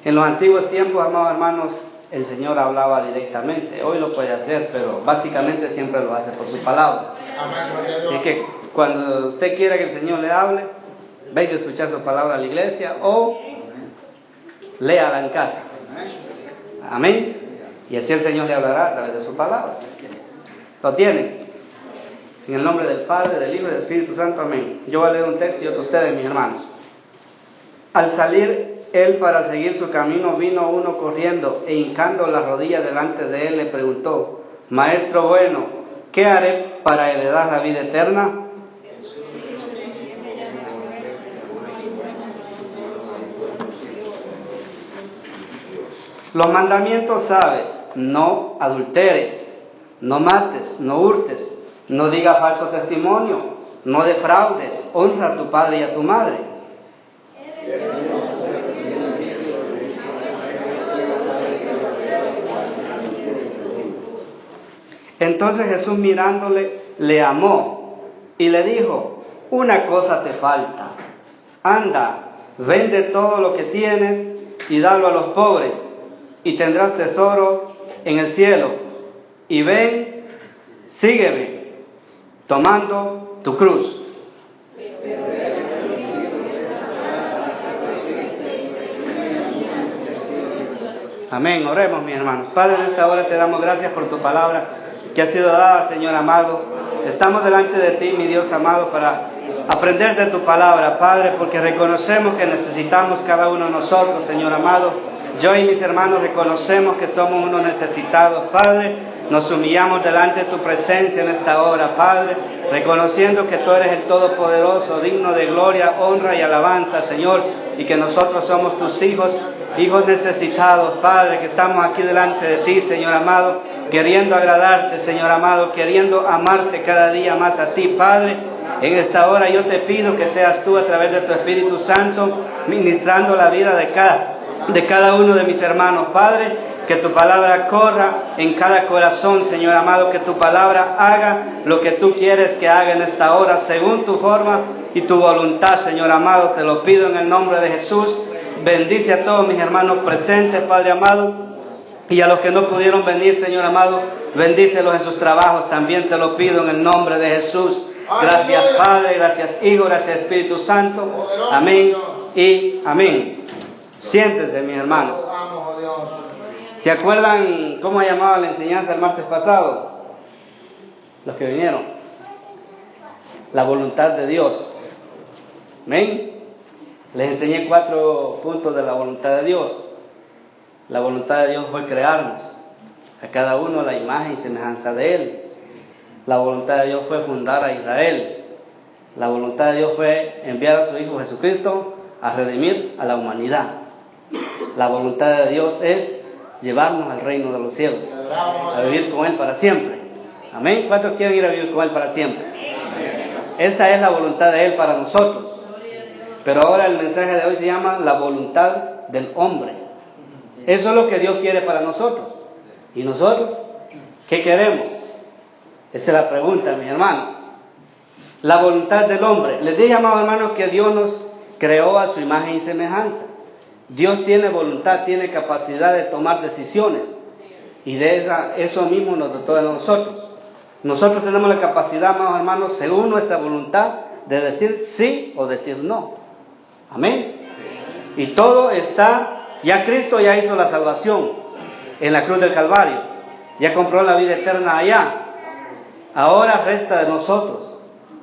En los antiguos tiempos, amados hermanos, el Señor hablaba directamente. Hoy lo puede hacer, pero básicamente siempre lo hace por su palabra. Así que cuando usted quiera que el Señor le hable, venga a escuchar su palabra a la iglesia o léala en casa. Amén. Y así el Señor le hablará a través de su palabra. ¿Lo tienen? En el nombre del Padre, del Hijo y del Espíritu Santo. Amén. Yo voy a leer un texto y otro ustedes, mis hermanos. Al salir él para seguir su camino, vino uno corriendo e hincando las rodillas delante de él le preguntó: Maestro bueno, ¿qué haré para heredar la vida eterna? Los mandamientos sabes: no adulteres, no mates, no hurtes, no digas falso testimonio, no defraudes, honra a tu padre y a tu madre. Entonces Jesús, mirándole, le amó y le dijo: una cosa te falta. Anda, vende todo lo que tienes y dalo a los pobres, y tendrás tesoro en el cielo. Y ven, sígueme, tomando tu cruz. Amén. Oremos, mis hermanos. Padre, en esta hora te damos gracias por tu palabra que ha sido dada, Señor amado. Estamos delante de ti, mi Dios amado, para aprender de tu palabra, Padre, porque reconocemos que necesitamos cada uno de nosotros, Señor amado. Yo y mis hermanos reconocemos que somos unos necesitados, Padre. Nos humillamos delante de tu presencia en esta hora, Padre, reconociendo que tú eres el Todopoderoso, digno de gloria, honra y alabanza, Señor, y que nosotros somos tus hijos necesitados, Padre, que estamos aquí delante de ti, Señor amado, queriendo agradarte, Señor amado, queriendo amarte cada día más a ti, Padre. En esta hora yo te pido que seas tú, a través de tu Espíritu Santo, ministrando la vida de cada uno de mis hermanos, Padre. Que tu palabra corra en cada corazón, Señor amado, que tu palabra haga lo que tú quieres que haga en esta hora, según tu forma y tu voluntad, Señor amado. Te lo pido en el nombre de Jesús. Bendice a todos mis hermanos presentes, Padre amado, y a los que no pudieron venir, Señor amado, bendícelos en sus trabajos, también te lo pido en el nombre de Jesús. Gracias, Padre, gracias, Hijo, gracias, Espíritu Santo. Amén y amén. Siéntense, mis hermanos. ¿Se acuerdan cómo llamaba la enseñanza el martes pasado? Los que vinieron. La voluntad de Dios. Amén. Les enseñé 4 puntos de la voluntad de Dios. La voluntad de Dios fue crearnos, a cada uno la imagen y semejanza de Él. La voluntad de Dios fue fundar a Israel. La voluntad de Dios fue enviar a su Hijo Jesucristo a redimir a la humanidad. La voluntad de Dios es llevarnos al reino de los cielos, a vivir con Él para siempre. Amén. ¿Cuántos quieren ir a vivir con Él para siempre? Esa es la voluntad de Él para nosotros. Pero ahora el mensaje de hoy se llama la voluntad del hombre. Eso es lo que Dios quiere para nosotros. ¿Y nosotros qué queremos? Esa es la pregunta, mis hermanos. La voluntad del hombre. Les dije, amados hermanos, que Dios nos creó a su imagen y semejanza. Dios tiene voluntad, tiene capacidad de tomar decisiones. Y de eso mismo nos dotó a nosotros. Nosotros tenemos la capacidad, amados hermanos, según nuestra voluntad, de decir sí o decir no. Amén. Y todo está, ya Cristo ya hizo la salvación en la cruz del Calvario. Ya compró la vida eterna allá. Ahora resta de nosotros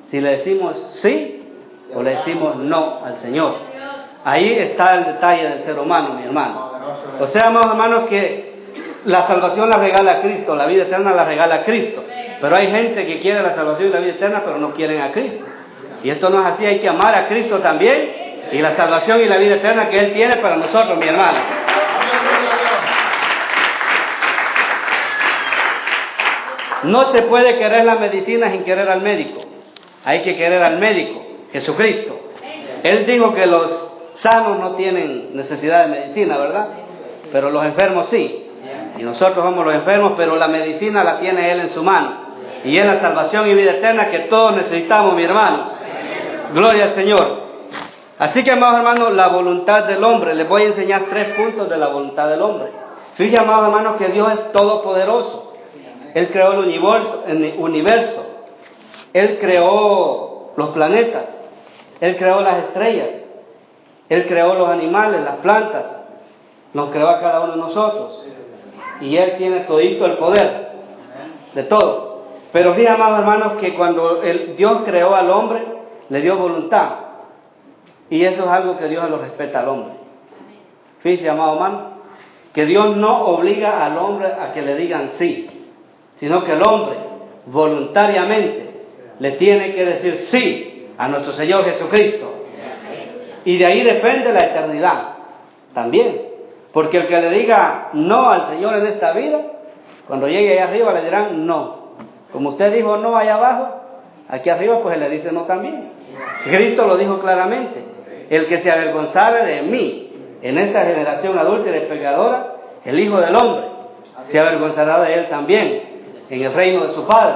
si le decimos sí o le decimos no al Señor. Ahí está el detalle del ser humano, mi hermano. O sea, amados hermanos, que la salvación la regala Cristo, la vida eterna la regala Cristo. Pero hay gente que quiere la salvación y la vida eterna, pero no quieren a Cristo. Y esto no es así, hay que amar a Cristo también, y la salvación y la vida eterna que Él tiene para nosotros, mi hermano. No se puede querer la medicina sin querer al médico. Hay que querer al médico, Jesucristo. Él dijo que los sanos no tienen necesidad de medicina, ¿verdad? Pero los enfermos sí. Y nosotros somos los enfermos, pero la medicina la tiene Él en su mano. Y es la salvación y vida eterna que todos necesitamos, mi hermano. Gloria al Señor. Así que, amados hermanos, la voluntad del hombre, les voy a enseñar 3 puntos de la voluntad del hombre. Fíjense, amados hermanos, que Dios es todopoderoso. Él creó el universo. Él creó los planetas. Él creó las estrellas. Él creó los animales, las plantas. Nos creó a cada uno de nosotros. Y Él tiene todito el poder de todo. Pero fíjense, amados hermanos, que cuando Dios creó al hombre, le dio voluntad. Y eso es algo que Dios lo respeta al hombre. Fíjense, amado hermano, que Dios no obliga al hombre a que le digan sí, sino que el hombre voluntariamente le tiene que decir sí a nuestro Señor Jesucristo. Y de ahí depende la eternidad también. Porque el que le diga no al Señor en esta vida, cuando llegue allá arriba le dirán no. Como usted dijo no allá abajo, aquí arriba pues él le dice no también. Cristo lo dijo claramente: el que se avergonzare de mí en esta generación adúltera y pecadora, el Hijo del Hombre se avergonzará de él también en el reino de su Padre.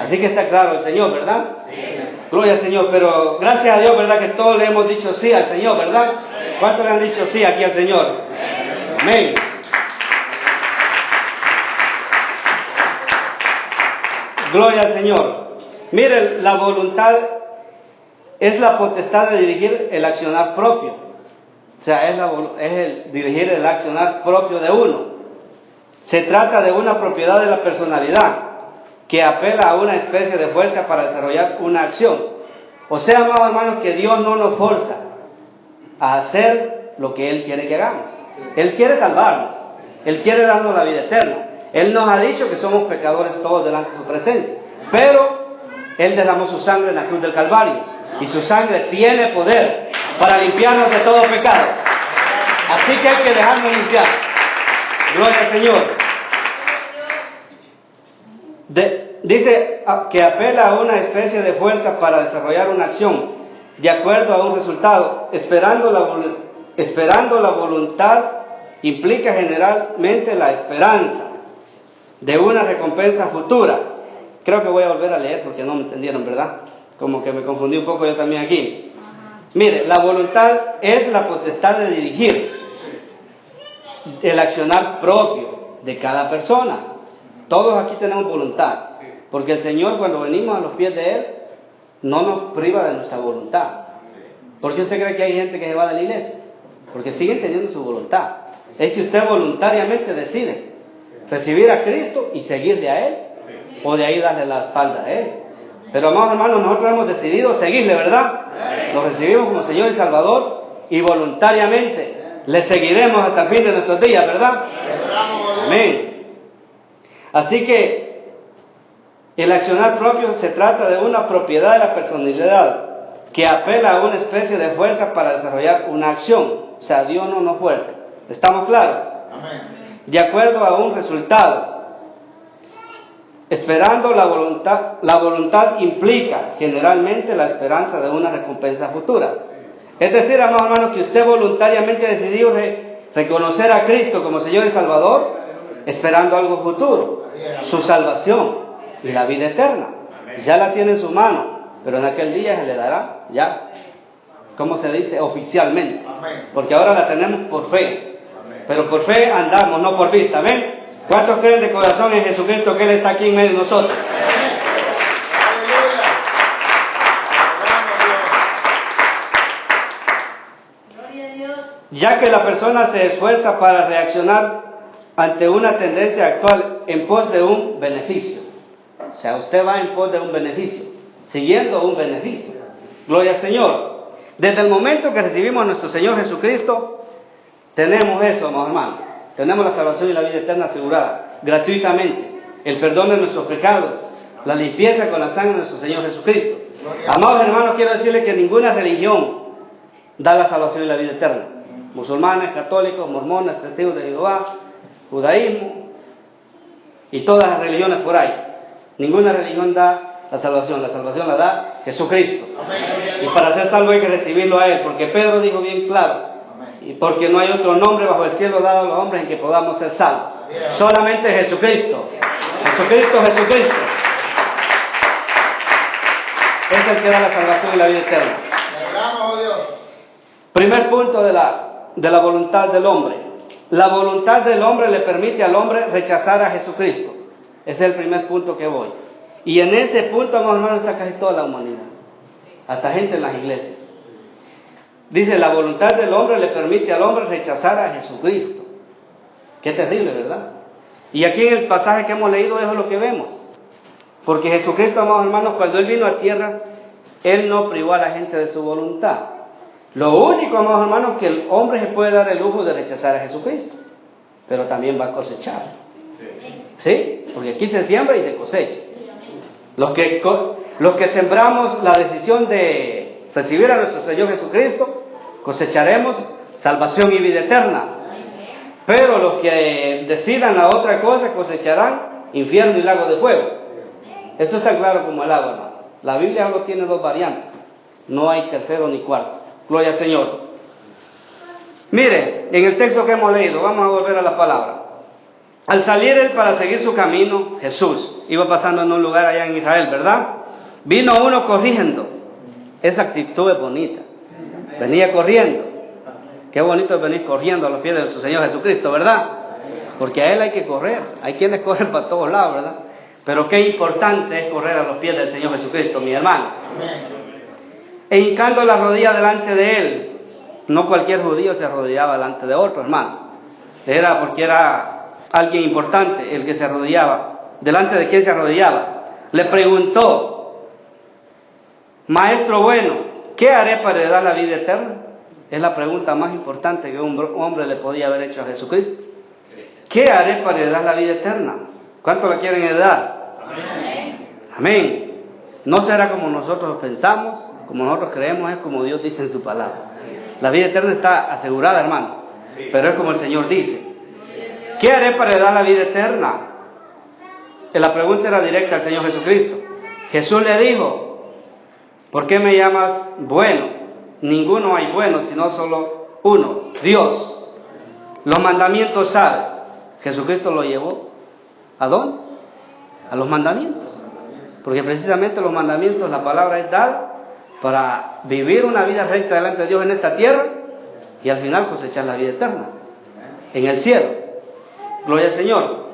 Así que está claro el Señor, ¿verdad? Gloria al Señor. Pero gracias a Dios, ¿verdad? Que todos le hemos dicho sí al Señor, ¿verdad? ¿Cuántos le han dicho sí aquí al Señor? Amén. Gloria al Señor. Mire, la voluntad es la potestad de dirigir el accionar propio. O sea, es el dirigir el accionar propio de uno. Se trata de una propiedad de la personalidad que apela a una especie de fuerza para desarrollar una acción. O sea, amados hermanos, que Dios no nos forza a hacer lo que Él quiere que hagamos. Él quiere salvarnos. Él quiere darnos la vida eterna. Él nos ha dicho que somos pecadores todos delante de su presencia. Pero Él derramó su sangre en la cruz del Calvario. Y su sangre tiene poder para limpiarnos de todo pecado. Así que hay que dejarnos limpiar. Gloria al Señor. Dice que apela a una especie de fuerza para desarrollar una acción de acuerdo a un resultado. Esperando la voluntad implica generalmente la esperanza de una recompensa futura. Creo que voy a volver a leer porque no me entendieron, ¿verdad? Como que me confundí un poco yo también aquí. Mire, la voluntad es la potestad de dirigir el accionar propio de cada persona. Todos aquí tenemos voluntad, porque el Señor, cuando venimos a los pies de Él, no nos priva de nuestra voluntad. ¿Por qué usted cree que hay gente que se va de la iglesia? Porque siguen teniendo su voluntad. Es que usted voluntariamente decide recibir a Cristo y seguirle a Él, o de ahí darle la espalda a Él. Pero, amados hermanos, nosotros hemos decidido seguirle, ¿verdad? Lo recibimos como Señor y Salvador, y voluntariamente le seguiremos hasta el fin de nuestros días, ¿verdad? Amén. Así que el accionar propio se trata de una propiedad de la personalidad que apela a una especie de fuerza para desarrollar una acción. O sea, Dios no nos fuerza. ¿Estamos claros? Amén. De acuerdo a un resultado. Esperando la voluntad implica generalmente la esperanza de una recompensa futura. Es decir, amados hermanos, que usted voluntariamente ha decidido reconocer a Cristo como Señor y Salvador, esperando algo futuro, su salvación y la vida eterna. Ya la tiene en su mano, pero en aquel día se le dará ya, ¿cómo se dice? Oficialmente. Porque ahora la tenemos por fe, pero por fe andamos, no por vista. Amén. ¿Cuántos creen de corazón en Jesucristo que Él está aquí en medio de nosotros? Ya que la persona se esfuerza para reaccionar ante una tendencia actual en pos de un beneficio. O sea, usted va en pos de un beneficio, siguiendo un beneficio. Gloria al Señor. Desde el momento que recibimos a nuestro Señor Jesucristo, tenemos eso, hermanos. Tenemos la salvación y la vida eterna asegurada, gratuitamente. El perdón de nuestros pecados, la limpieza con la sangre de nuestro Señor Jesucristo. Amados hermanos, quiero decirles que ninguna religión da la salvación y la vida eterna. Musulmanes, católicos, mormones, testigos de Jehová, judaísmo y todas las religiones por ahí. Ninguna religión da la salvación la da Jesucristo. Y para ser salvo hay que recibirlo a Él, porque Pedro dijo bien claro, y porque no hay otro nombre bajo el cielo dado a los hombres en que podamos ser salvos. Solamente Jesucristo. Jesucristo. Es el que da la salvación y la vida eterna. Primer punto de la voluntad del hombre. La voluntad del hombre le permite al hombre rechazar a Jesucristo. Ese es el primer punto que voy. Y en ese punto, hermanos, está casi toda la humanidad. Hasta gente en las iglesias. Dice, la voluntad del hombre le permite al hombre rechazar a Jesucristo. Qué terrible, ¿verdad? Y aquí en el pasaje que hemos leído, eso es lo que vemos. Porque Jesucristo, amados hermanos, cuando Él vino a tierra, Él no privó a la gente de su voluntad. Lo único, amados hermanos, que el hombre se puede dar el lujo de rechazar a Jesucristo. Pero también va a cosechar. ¿Sí? Porque aquí se siembra y se cosecha. Los que sembramos la decisión de recibir a nuestro Señor Jesucristo, cosecharemos salvación y vida eterna. Pero los que decidan la otra cosa, cosecharán infierno y lago de fuego. Esto está claro como el agua, hermano. La Biblia solo tiene dos variantes. No hay tercero ni cuarto. Gloria al Señor. Mire, en el texto que hemos leído, vamos a volver a la palabra. Al salir él para seguir su camino, Jesús iba pasando en un lugar allá en Israel, ¿verdad? Vino uno corriendo. Esa actitud es bonita. Venía corriendo. Qué bonito es venir corriendo a los pies de nuestro Señor Jesucristo, ¿verdad? Porque a Él hay que correr. Hay quienes corren para todos lados, ¿verdad? Pero qué importante es correr a los pies del Señor Jesucristo, mi hermano. E hincando la rodilla delante de Él. No cualquier judío se arrodillaba delante de otro, hermano. Era porque era alguien importante el que se arrodillaba. ¿Delante de quién se arrodillaba? Le preguntó: Maestro bueno, ¿qué haré para heredar la vida eterna? Es la pregunta más importante que un hombre le podía haber hecho a Jesucristo. ¿Qué haré para heredar la vida eterna? ¿Cuánto la quieren heredar? Amén. Amén. No será como nosotros pensamos, como nosotros creemos, es como Dios dice en su palabra. La vida eterna está asegurada, hermano, pero es como el Señor dice. ¿Qué haré para heredar la vida eterna? La pregunta era directa al Señor Jesucristo. Jesús le dijo: ¿por qué me llamas bueno? Ninguno hay bueno, sino solo uno, Dios. Los mandamientos sabes. Jesucristo lo llevó ¿a dónde? A los mandamientos. Porque precisamente los mandamientos, la palabra es dada para vivir una vida recta delante de Dios en esta tierra y al final cosechar la vida eterna en el cielo. Gloria al Señor.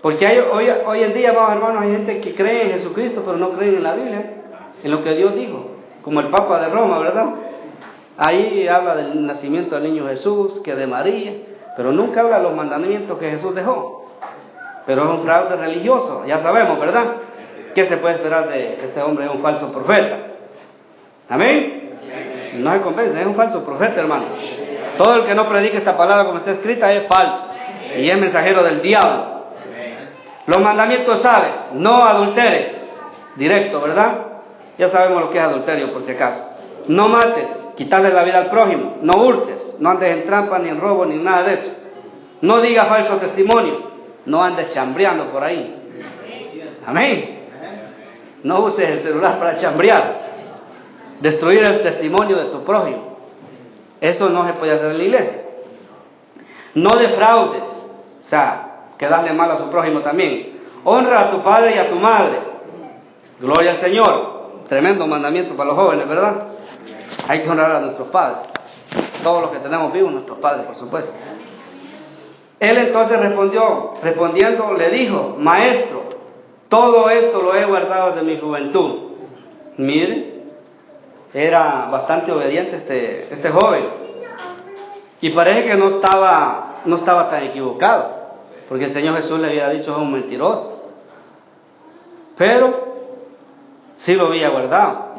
Porque hoy en día, amados hermanos, hay gente que cree en Jesucristo pero no creen en la Biblia, en lo que Dios dijo, como el Papa de Roma, ¿verdad? Ahí habla del nacimiento del niño Jesús, que de María, pero nunca habla de los mandamientos que Jesús dejó. Pero es un fraude religioso, ya sabemos, ¿verdad? ¿Qué se puede esperar de ese hombre? Es un falso profeta. ¿Amén? No se convence, es un falso profeta, hermano. Todo el que no predique esta palabra como está escrita es falso y es mensajero del diablo. Los mandamientos sabes: no adulteres. Directo, ¿verdad? Ya sabemos lo que es adulterio, por si acaso. No mates, quitarle la vida al prójimo. No hurtes, no andes en trampa, ni en robo, ni nada de eso. No digas falso testimonio, no andes chambreando por ahí. Amén. No uses el celular para chambrear, destruir el testimonio de tu prójimo. Eso no se puede hacer en la iglesia. No defraudes, o sea, que darle mal a su prójimo también. Honra a tu padre y a tu madre. Gloria al Señor. Tremendo mandamiento para los jóvenes, ¿verdad? Hay que honrar a nuestros padres. Todos los que tenemos vivos, nuestros padres, por supuesto. Él entonces respondiendo le dijo: Maestro, todo esto lo he guardado desde mi juventud. Mire, era bastante obediente este joven. Y parece que no estaba tan equivocado, porque el Señor Jesús le había dicho: es un mentiroso. Pero sí lo había guardado.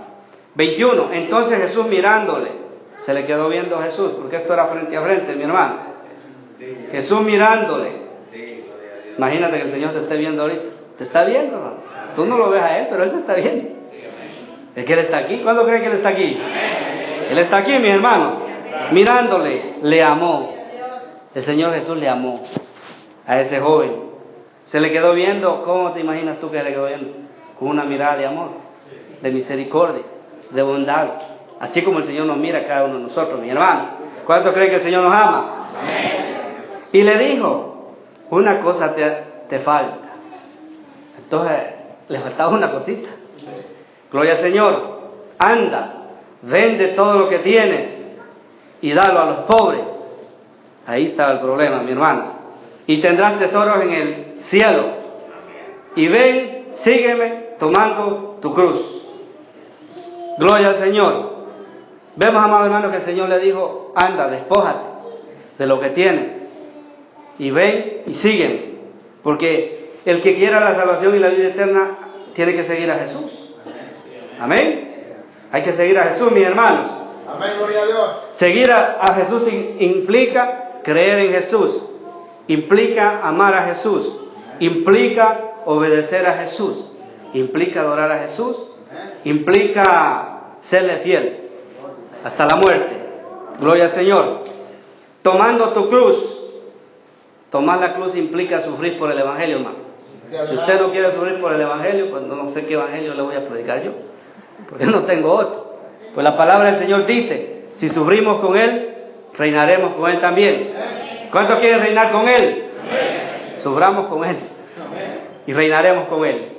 21. Entonces Jesús, mirándole, se le quedó viendo a Jesús, porque esto era frente a frente, mi hermano. Jesús mirándole. Imagínate que el Señor te esté viendo ahorita. Te está viendo, hermano. Tú no lo ves a Él, pero Él te está viendo. Es que Él está aquí. ¿Cuándo creen que Él está aquí? Él está aquí, mis hermanos. Mirándole, le amó. El Señor Jesús le amó a ese joven. Se le quedó viendo. ¿Cómo te imaginas tú que se le quedó viendo? Con una mirada de amor, de misericordia, de bondad. Así como el Señor nos mira a cada uno de nosotros, mi hermano. ¿Cuántos creen que el Señor nos ama? Y le dijo: una cosa te falta. Entonces le faltaba una cosita. Gloria al Señor. Anda, vende todo lo que tienes y dalo a los pobres. Ahí estaba el problema, mis hermanos. Y tendrás tesoros en el cielo. Y ven, sígueme tomando tu cruz. Gloria al Señor. Vemos, amados hermanos, que el Señor le dijo, anda, despójate de lo que tienes. Y ven y sígueme. Porque el que quiera la salvación y la vida eterna tiene que seguir a Jesús. Amén. Hay que seguir a Jesús, mis hermanos. Amén, gloria a Dios. Seguir a Jesús implica creer en Jesús, implica amar a Jesús, implica obedecer a Jesús, implica adorar a Jesús, implica serle fiel hasta la muerte. Gloria al Señor. Tomando tu cruz. Tomar la cruz implica sufrir por el Evangelio, hermano. Si usted no quiere sufrir por el Evangelio, pues no sé qué Evangelio le voy a predicar yo, porque no tengo otro. Pues la palabra del Señor dice, si sufrimos con Él, reinaremos con Él también. ¿Cuántos quieren reinar con Él? Suframos con Él y reinaremos con Él.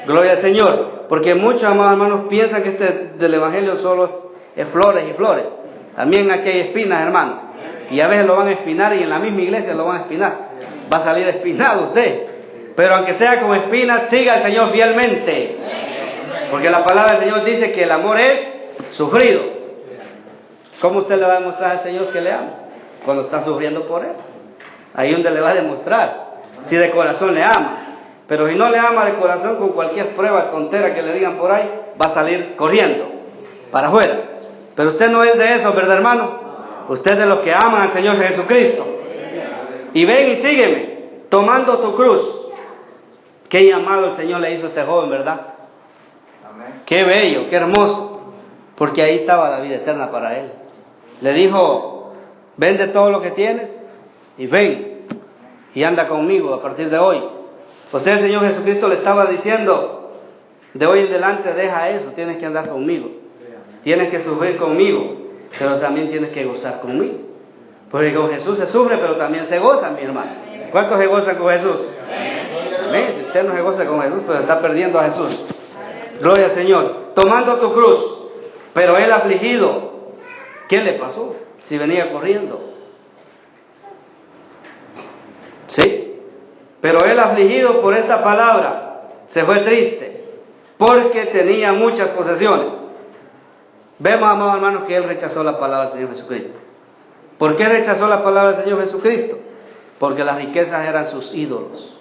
Gloria al Señor. Porque muchos, amados hermanos, piensan que del Evangelio solo es flores y flores. También aquí hay espinas, hermano. Y a veces lo van a espinar y en la misma iglesia lo van a espinar. Va a salir espinado usted. Pero aunque sea con espinas, siga al Señor fielmente. Porque la palabra del Señor dice que el amor es sufrido. ¿Cómo usted le va a demostrar al Señor que le ama? Cuando está sufriendo por Él. Ahí es donde le va a demostrar si de corazón le ama. Pero si no le ama de corazón, con cualquier prueba tontera que le digan por ahí, va a salir corriendo para afuera. Pero usted no es de eso, ¿verdad, hermano? Usted es de los que aman al Señor Jesucristo. Y ven y sígueme, tomando tu cruz. Qué llamado el Señor le hizo a este joven, ¿verdad? Qué bello, qué hermoso. Porque ahí estaba la vida eterna para él. Le dijo, vende todo lo que tienes y ven y anda conmigo a partir de hoy. O sea, el Señor Jesucristo le estaba diciendo, de hoy en adelante deja eso, tienes que andar conmigo. Tienes que sufrir conmigo, pero también tienes que gozar conmigo. Porque con Jesús se sufre, pero también se goza, mi hermano. ¿Cuántos se gozan con Jesús? Amén. Si usted no se goza con Jesús, pues está perdiendo a Jesús. Gloria al Señor. Tomando tu cruz. Pero él afligido, ¿qué le pasó? Si venía corriendo. ¿Sí? Pero él afligido por esta palabra, se fue triste, porque tenía muchas posesiones. Vemos, amados hermanos, que él rechazó la palabra del Señor Jesucristo. ¿Por qué rechazó la palabra del Señor Jesucristo? Porque las riquezas eran sus ídolos.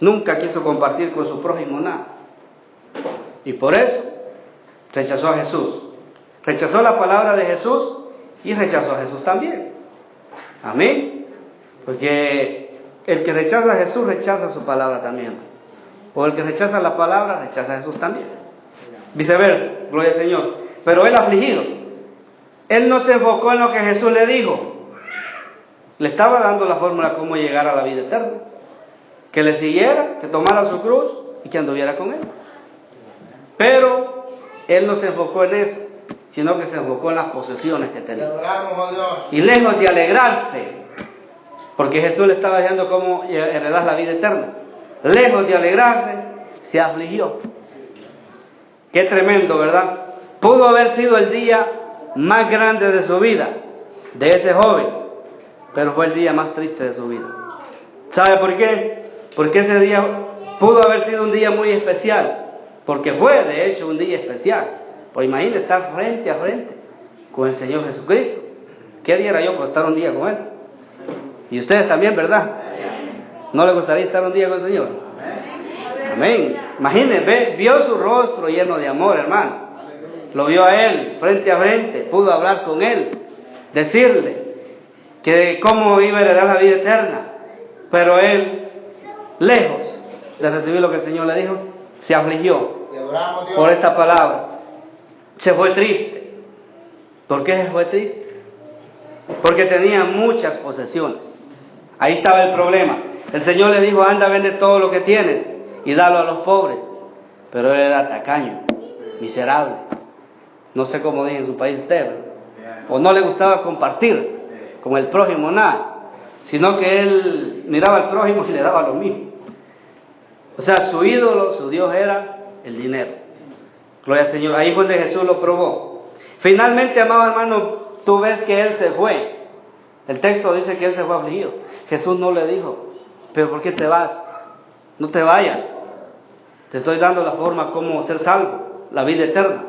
Nunca quiso compartir con su prójimo nada. Y por eso rechazó a Jesús. Rechazó la palabra de Jesús y rechazó a Jesús también. Amén. Porque el que rechaza a Jesús rechaza su palabra también. O el que rechaza la palabra rechaza a Jesús también. Viceversa, gloria al Señor. Pero él afligido. Él no se enfocó en lo que Jesús le dijo. Le estaba dando la fórmula cómo llegar a la vida eterna. Que le siguiera, que tomara su cruz y que anduviera con él. Pero él no se enfocó en eso, sino que se enfocó en las posesiones que tenía. Y lejos de alegrarse, porque Jesús le estaba diciendo cómo heredar la vida eterna. Lejos de alegrarse, se afligió. Qué tremendo, ¿verdad? Pudo haber sido el día más grande de su vida, de ese joven, pero fue el día más triste de su vida. ¿Sabe por qué? Porque ese día pudo haber sido un día muy especial, porque fue de hecho un día especial. Pues imagínese estar frente a frente con el Señor Jesucristo. ¿Qué diera yo por estar un día con Él? Y ustedes también, ¿verdad? ¿No les gustaría estar un día con el Señor? Amén. Imagínense, vio su rostro lleno de amor, hermano. Lo vio a Él frente a frente, pudo hablar con Él, decirle que cómo iba a heredar la vida eterna. Pero Él, lejos de recibir lo que el Señor le dijo, se afligió por esta palabra. Se fue triste. ¿Por qué se fue triste? Porque tenía muchas posesiones. Ahí estaba el problema. El Señor le dijo, anda, vende todo lo que tienes y dalo a los pobres. Pero él era tacaño, miserable. No sé cómo dice en su país usted, ¿verdad? O no le gustaba compartir con el prójimo nada, sino que él miraba al prójimo y le daba lo mismo. O sea, su ídolo, su Dios era el dinero. Gloria al Señor. Ahí fue donde Jesús lo probó. Finalmente, amado hermano, tú ves que él se fue. El texto dice que él se fue afligido. Jesús no le dijo, pero ¿por qué te vas? No te vayas. Te estoy dando la forma como ser salvo, la vida eterna.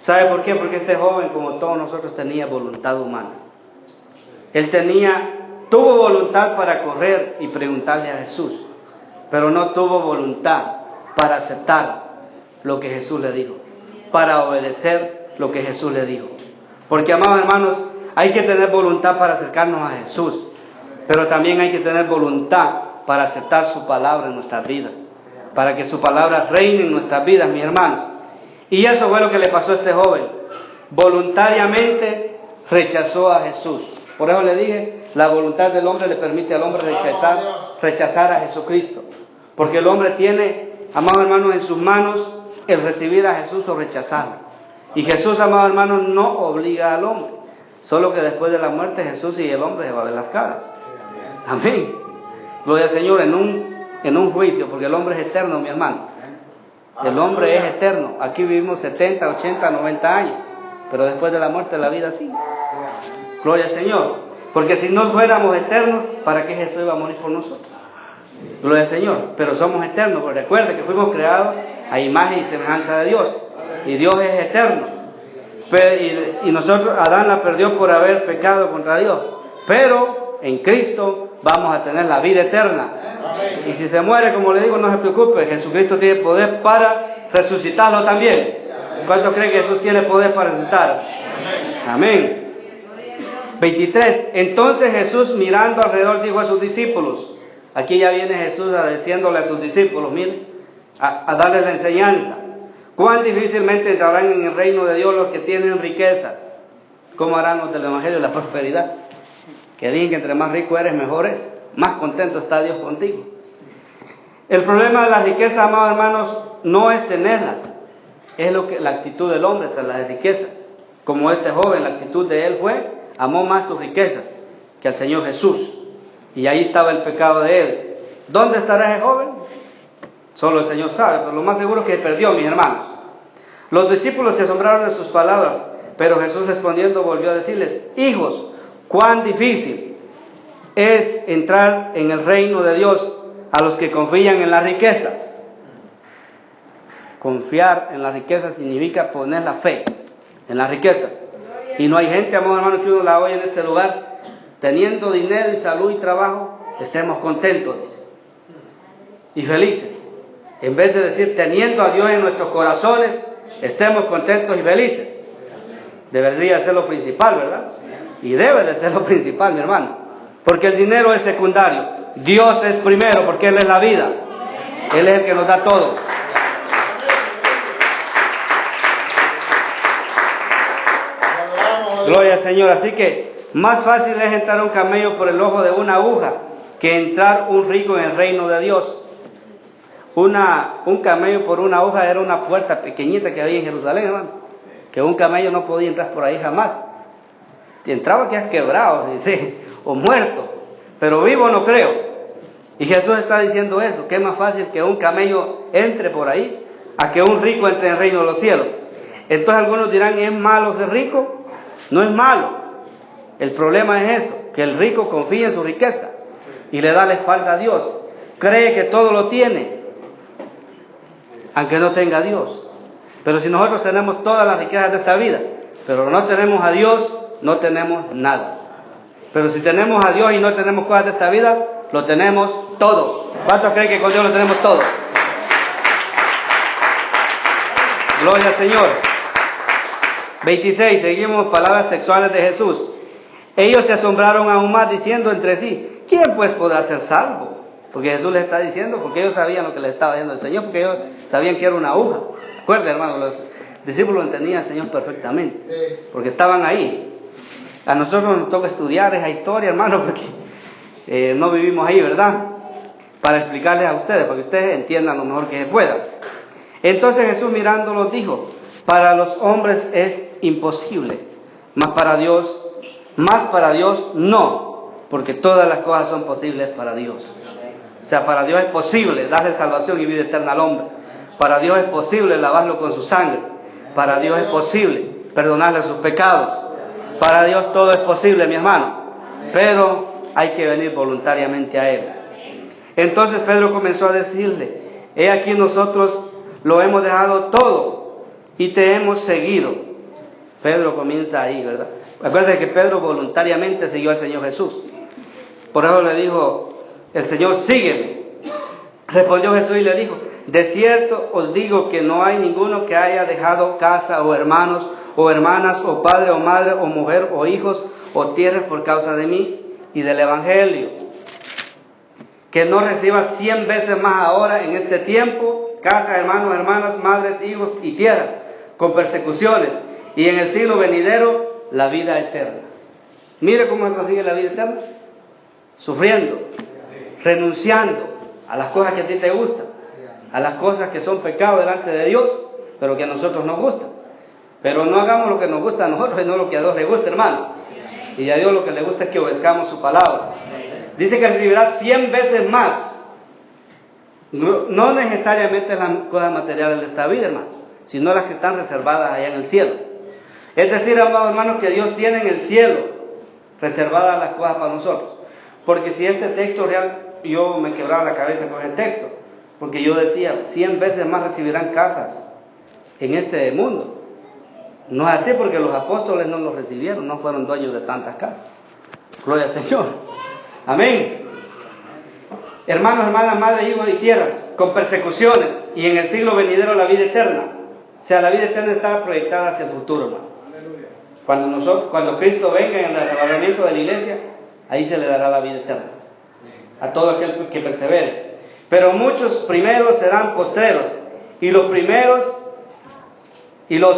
¿Sabe por qué? Porque este joven, como todos nosotros, tenía voluntad humana. Él tuvo voluntad para correr y preguntarle a Jesús, pero no tuvo voluntad para aceptar lo que Jesús le dijo, para obedecer lo que Jesús le dijo. Porque, amados hermanos, hay que tener voluntad para acercarnos a Jesús, pero también hay que tener voluntad para aceptar su palabra en nuestras vidas, para que su palabra reine en nuestras vidas, mis hermanos. Y eso fue lo que le pasó a este joven. Voluntariamente rechazó a Jesús. Por eso le dije, la voluntad del hombre le permite al hombre rechazar a Jesucristo. Porque el hombre tiene, amados hermanos, en sus manos el recibir a Jesús o rechazarlo. Y Jesús, amados hermanos, no obliga al hombre. Solo que después de la muerte Jesús y el hombre se van a ver las caras. Amén. Gloria al Señor, en un juicio, porque el hombre es eterno, mi hermano. El hombre es eterno. Aquí vivimos 70, 80, 90 años. Pero después de la muerte la vida sigue. Gloria al Señor. Porque si no fuéramos eternos, ¿para qué Jesús iba a morir por nosotros? Gloria al Señor. Pero somos eternos, porque recuerde que fuimos creados a imagen y semejanza de Dios. Y Dios es eterno. Y nosotros, Adán la perdió por haber pecado contra Dios. Pero en Cristo vamos a tener la vida eterna. Y si se muere, como le digo, no se preocupe. Jesucristo tiene poder para resucitarlo también. ¿Cuántos creen que Jesús tiene poder para resucitar? Amén. 23. Entonces Jesús, mirando alrededor, dijo a sus discípulos. Aquí ya viene Jesús diciéndole a sus discípulos, miren, a darles la enseñanza. Cuán difícilmente entrarán en el reino de Dios los que tienen riquezas. ¿Cómo harán los del Evangelio de la prosperidad? Que digan que entre más rico eres, mejor es. Más contento está Dios contigo. El problema de las riquezas, amados hermanos, no es tenerlas. Es la actitud del hombre hacia las riquezas. Como este joven, la actitud de él fue, amó más sus riquezas que al Señor Jesús. Y ahí estaba el pecado de él. ¿Dónde estará ese joven? Solo el Señor sabe, pero lo más seguro es que perdió, mis hermanos. Los discípulos se asombraron de sus palabras, pero Jesús respondiendo volvió a decirles, hijos, cuán difícil es entrar en el reino de Dios a los que confían en las riquezas. Confiar en las riquezas significa poner la fe en las riquezas. Y no hay gente, amados hermanos, que uno la oye en este lugar, teniendo dinero y salud y trabajo, estemos contentos, dice, y felices. En vez de decir, teniendo a Dios en nuestros corazones, estemos contentos y felices. Debería ser lo principal, ¿verdad? Y debe de ser lo principal, mi hermano. Porque el dinero es secundario. Dios es primero, porque Él es la vida. Él es el que nos da todo. Gloria al Señor. Así que más fácil es entrar un camello por el ojo de una aguja que entrar un rico en el reino de Dios. Un camello por una hoja era una puerta pequeñita que había en Jerusalén, hermano. Que un camello no podía entrar por ahí jamás. Si entraba quedas quebrado, dice, o muerto. Pero vivo no creo. Y Jesús está diciendo eso, que es más fácil que un camello entre por ahí a que un rico entre en el reino de los cielos. Entonces algunos dirán, ¿es malo ser rico? No es malo. El problema es eso, que el rico confía en su riqueza y le da la espalda a Dios. Cree que todo lo tiene, aunque no tenga a Dios. Pero si nosotros tenemos todas las riquezas de esta vida, pero no tenemos a Dios, no tenemos nada. Pero si tenemos a Dios y no tenemos cosas de esta vida, lo tenemos todo. ¿Cuántos creen que con Dios lo tenemos todo? Gloria al Señor. 26, seguimos palabras textuales de Jesús. Ellos se asombraron aún más diciendo entre sí, ¿quién pues podrá ser salvo? Porque Jesús les está diciendo, porque ellos sabían lo que les estaba diciendo el Señor, porque ellos sabían que era una aguja. Recuerden, hermano, los discípulos entendían al Señor perfectamente, porque estaban ahí. A nosotros nos toca estudiar esa historia, hermano, porque no vivimos ahí, ¿verdad? Para explicarles a ustedes, para que ustedes entiendan lo mejor que se pueda. Entonces Jesús mirándolos dijo, para los hombres es imposible, mas para Dios no, porque todas las cosas son posibles para Dios. O sea, para Dios es posible darle salvación y vida eterna al hombre. Para Dios es posible lavarlo con su sangre. Para Dios es posible perdonarle sus pecados. Para Dios todo es posible, mi hermano, pero hay que venir voluntariamente a Él. Entonces Pedro comenzó a decirle: he aquí nosotros lo hemos dejado todo y te hemos seguido. Pedro comienza ahí, ¿verdad? Acuérdense que Pedro voluntariamente siguió al Señor Jesús. Por eso le dijo el Señor: sígueme. Respondió Jesús y le dijo: de cierto os digo que no hay ninguno que haya dejado casa o hermanos o hermanas o padre o madre o mujer o hijos o tierras por causa de mí y del Evangelio, que no reciba 100 veces más ahora en este tiempo casa, hermanos, hermanas, madres, hijos y tierras, con persecuciones, y en el siglo venidero la vida eterna. Mire cómo se consigue la vida eterna: sufriendo, renunciando a las cosas que a ti te gustan, a las cosas que son pecado delante de Dios, pero que a nosotros nos gustan. Pero no hagamos lo que nos gusta a nosotros y no lo que a Dios le gusta, hermano. Y a Dios lo que le gusta es que obedezcamos su palabra. Dice que recibirá 100 veces más. No necesariamente las cosas materiales de esta vida, hermano, sino las que están reservadas allá en el cielo. Es decir, amados hermanos, que Dios tiene en el cielo reservadas las cosas para nosotros. Porque si este texto real, yo me quebraba la cabeza con el texto, porque yo decía: 100 veces más recibirán casas en este mundo. No es así, porque los apóstoles no los recibieron, no fueron dueños de tantas casas. Gloria al Señor. Amén. Hermanos, hermanas, madres, hijos y tierras, con persecuciones, y en el siglo venidero la vida eterna. O sea, la vida eterna está proyectada hacia el futuro, hermano. Cuando Cristo venga en el arrebatamiento de la iglesia, ahí se le dará la vida eterna a todo aquel que persevere. Pero muchos primeros serán postreros, y los primeros y los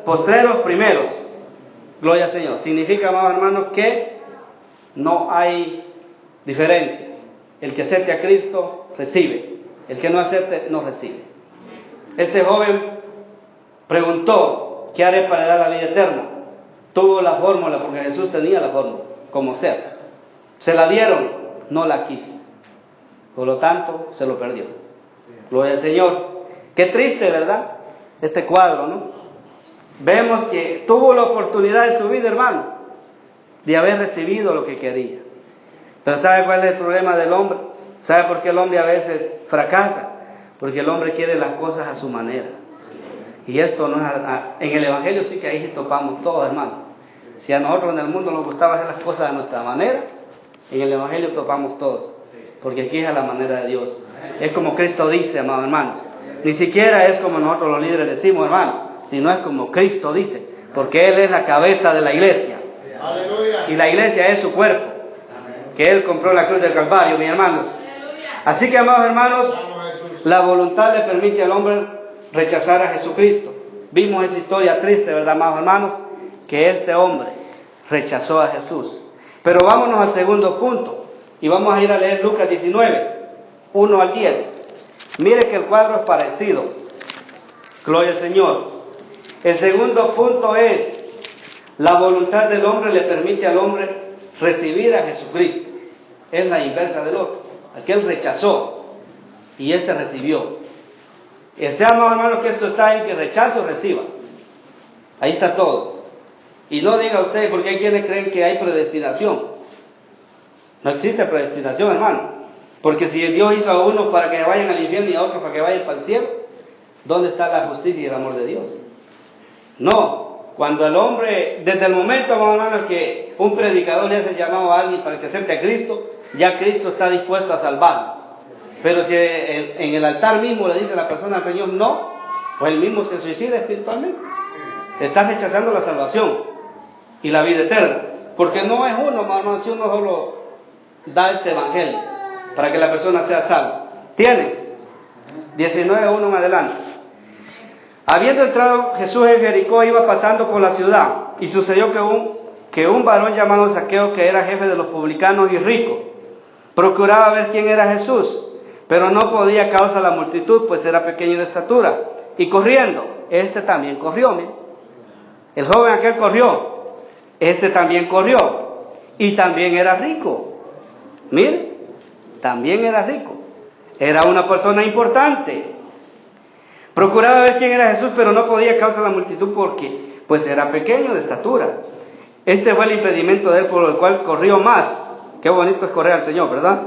postreros primeros. Gloria al Señor. Significa, amados hermanos, que no hay diferencia. El que acepte a Cristo recibe, el que no acepte no recibe. Este joven preguntó: ¿qué haré para dar la vida eterna? Tuvo la fórmula, porque Jesús tenía la fórmula, como sea. Se la dieron, no la quiso, por lo tanto se lo perdió. Gloria al Señor. Qué triste, ¿verdad? Este cuadro, ¿no? Vemos que tuvo la oportunidad de su vida, hermano, de haber recibido lo que quería. Pero ¿sabe cuál es el problema del hombre? ¿Sabe por qué el hombre a veces fracasa? Porque el hombre quiere las cosas a su manera. Y esto no es... En el Evangelio sí que ahí topamos todos, hermano. Si a nosotros en el mundo nos gustaba hacer las cosas a nuestra manera, en el Evangelio topamos todos. Porque aquí es a la manera de Dios. Es como Cristo dice, amados hermanos. Ni siquiera es como nosotros los líderes decimos, hermano, sino es como Cristo dice, porque Él es la cabeza de la iglesia. Y la iglesia es su cuerpo, que Él compró en la cruz del Calvario, mis hermanos. Así que, amados hermanos, la voluntad le permite al hombre rechazar a Jesucristo. Vimos esa historia triste, ¿verdad, amados hermanos? Que este hombre rechazó a Jesús. Pero vámonos al segundo punto, y vamos a ir a leer Lucas 19, 1 al 10. Mire que el cuadro es parecido. Gloria al Señor. El segundo punto es: la voluntad del hombre le permite al hombre recibir a Jesucristo. Es la inversa del otro. Aquel rechazó y este recibió. Amados hermanos, que esto está en que rechazo o reciba. Ahí está todo. Y no diga usted, porque hay quienes creen que hay predestinación. No existe predestinación, hermano. Porque si Dios hizo a unos para que vayan al infierno y a otros para que vayan para el cielo, ¿dónde está la justicia y el amor de Dios? No. Cuando el hombre, desde el momento, hermano, que un predicador le hace llamado a alguien para que acepte a Cristo, ya Cristo está dispuesto a salvarlo. Pero si en el altar mismo le dice a la persona al Señor no, pues él mismo se suicida espiritualmente. Está rechazando la salvación y la vida eterna. Porque no es uno, hermano, si uno solo da este evangelio para que la persona sea salva. Tiene 19:1 en adelante. Habiendo entrado Jesús en Jericó, iba pasando por la ciudad, y sucedió que un varón llamado Zaqueo, que era jefe de los publicanos y rico, procuraba ver quién era Jesús, pero no podía a causa de la multitud, pues era pequeño de estatura. Y corriendo, este también corrió, mire. El joven aquel corrió, este también corrió, y también era rico. Mire, también era rico. Era una persona importante. Procuraba ver quién era Jesús, pero no podía a causa de la multitud, porque pues era pequeño de estatura. Este fue el impedimento de él por el cual corrió más. Qué bonito es correr al Señor, ¿verdad?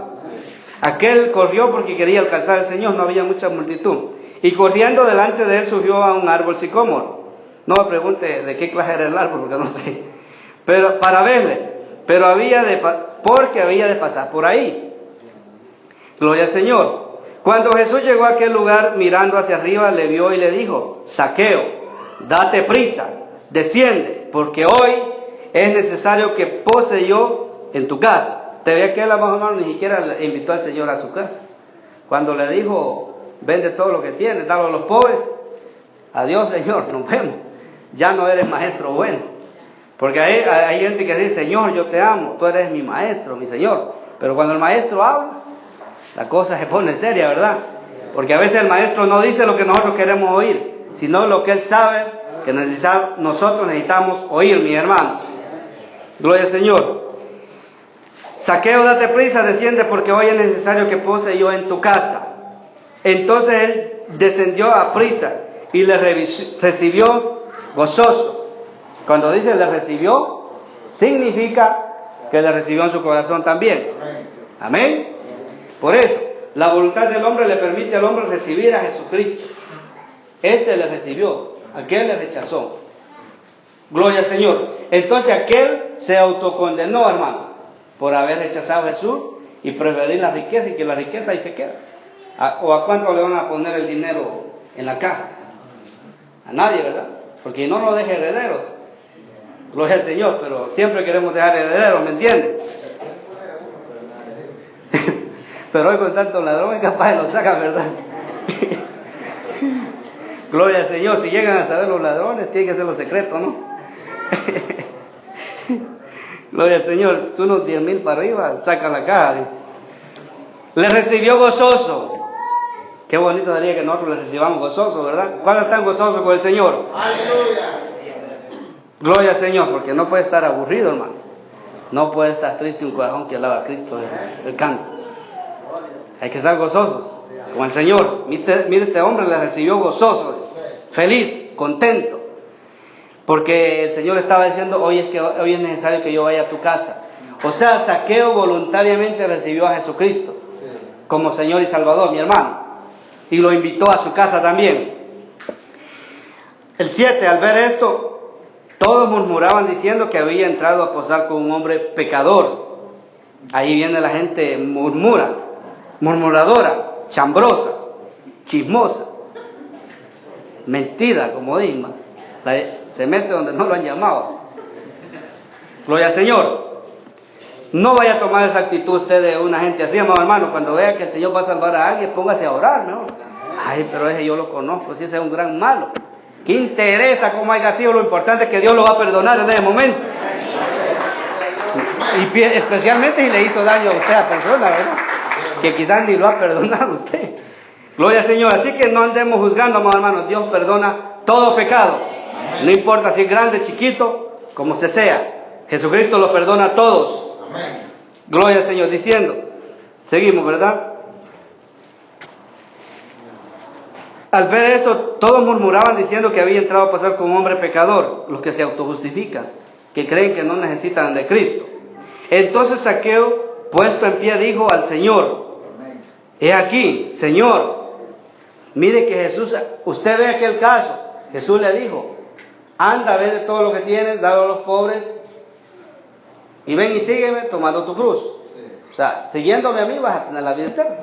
Aquel corrió porque quería alcanzar al Señor, no había mucha multitud. Y corriendo delante de él subió a un árbol sicómoro. No me pregunte de qué clase era el árbol, porque no sé. Pero para verle, porque había de pasar por ahí. Gloria al Señor. Cuando Jesús llegó a aquel lugar, mirando hacia arriba, le vio y le dijo: Zaqueo, date prisa, desciende, porque hoy es necesario que pose yo en tu casa. Te ve que él, hermano, ni siquiera le invitó al Señor a su casa. Cuando le dijo: vende todo lo que tienes, dalo a los pobres. Adiós, Señor, nos vemos. Ya no eres maestro bueno. Porque hay gente que dice: Señor, yo te amo, tú eres mi maestro, mi Señor. Pero cuando el maestro habla, la cosa se pone seria, ¿verdad? Porque a veces el maestro no dice lo que nosotros queremos oír, sino lo que él sabe que nosotros necesitamos oír, mis hermanos. Gloria al Señor. Zaqueo, date prisa, desciende, porque hoy es necesario que pose yo en tu casa. Entonces él descendió a prisa y le recibió gozoso. Cuando dice le recibió, significa que le recibió en su corazón también. Amén. Por eso, la voluntad del hombre le permite al hombre recibir a Jesucristo. Este le recibió, aquel le rechazó. Gloria al Señor. Entonces aquel se autocondenó, hermano, por haber rechazado a Jesús y preferir la riqueza, y que la riqueza ahí se queda. ¿O a cuánto le van a poner el dinero en la caja? A nadie, ¿verdad? Porque no nos deja herederos. Gloria al Señor, pero siempre queremos dejar herederos, ¿me entienden? Pero hoy con tantos ladrones capaz lo sacan, ¿verdad? Gloria al Señor. Si llegan a saber los ladrones, tiene que ser los secretos, ¿no? Gloria al Señor. Tú unos 10,000 para arriba, saca la caja. Le recibió gozoso. Qué bonito sería que nosotros le recibamos gozoso, ¿verdad? ¿Cuándo están gozosos con el Señor? ¡Aleluya! Gloria al Señor, porque no puede estar aburrido, hermano. No puede estar triste un corazón que alaba a Cristo el canto. Hay que estar gozosos con el Señor. Mire, este hombre le recibió gozoso, feliz, contento, porque el Señor estaba diciendo: hoy es necesario que yo vaya a tu casa. O sea, Zaqueo voluntariamente recibió a Jesucristo como Señor y Salvador, mi hermano, y lo invitó a su casa también. El 7, al ver esto, todos murmuraban diciendo que había entrado a posar con un hombre pecador. Ahí viene la gente murmuradora, chambrosa, chismosa, mentira, como Disma. Se mete donde no lo han llamado. Gloria al Señor. No vaya a tomar esa actitud usted de una gente así, amado hermano. Cuando vea que el Señor va a salvar a alguien, póngase a orar, mejor. Ay, pero ese yo lo conozco, si ese es un gran malo. ¿Qué interesa cómo haya sido? Lo importante es que Dios lo va a perdonar en ese momento. Y especialmente si le hizo daño a usted a persona, ¿verdad? Que quizás ni lo ha perdonado usted. Gloria al Señor. Así que no andemos juzgando, amados hermanos. Dios perdona todo pecado. No importa si es grande, chiquito, como se sea. Jesucristo lo perdona a todos. Gloria al Señor. Diciendo, seguimos, ¿verdad? Al ver esto, todos murmuraban diciendo que había entrado a pasar con un hombre pecador, los que se autojustifican, que creen que no necesitan de Cristo. Entonces Zaqueo, puesto en pie, dijo al Señor: he aquí, Señor, mire que Jesús, usted ve aquel caso. Jesús le dijo: anda, vende todo lo que tienes, dalo a los pobres, y ven y sígueme tomando tu cruz. O sea, siguiéndome a mí vas a tener la vida eterna,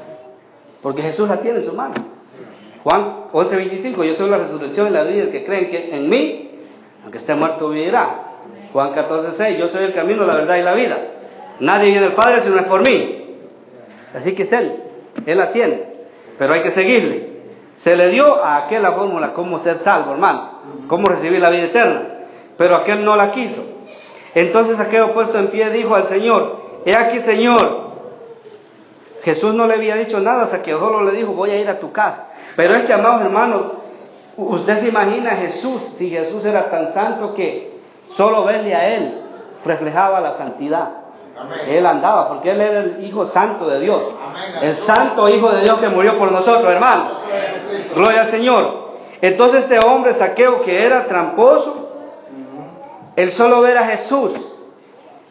porque Jesús la tiene en su mano. Juan 11:25, yo soy la resurrección y la vida, el que cree que en mí, aunque esté muerto, vivirá. Juan 14:6, yo soy el camino, la verdad y la vida. Nadie viene al Padre si no es por mí. Así que es Él la tiene, pero hay que seguirle. Se le dio a aquel la fórmula cómo ser salvo, hermano, cómo recibir la vida eterna, pero aquel no la quiso. Entonces Zaqueo, puesto en pie, dijo al Señor: he aquí, Señor. Jesús no le había dicho nada a Zaqueo, solo le dijo: voy a ir a tu casa. Pero es que, amados hermanos, usted se imagina a Jesús, si Jesús era tan santo que solo verle a Él reflejaba la santidad. Amén. Él andaba, porque Él era el Hijo Santo de Dios. Amén. El Santo Hijo de Dios que murió por nosotros, hermanos. Gloria al Señor. Entonces este hombre Zaqueo, que era tramposo, el solo ver a Jesús,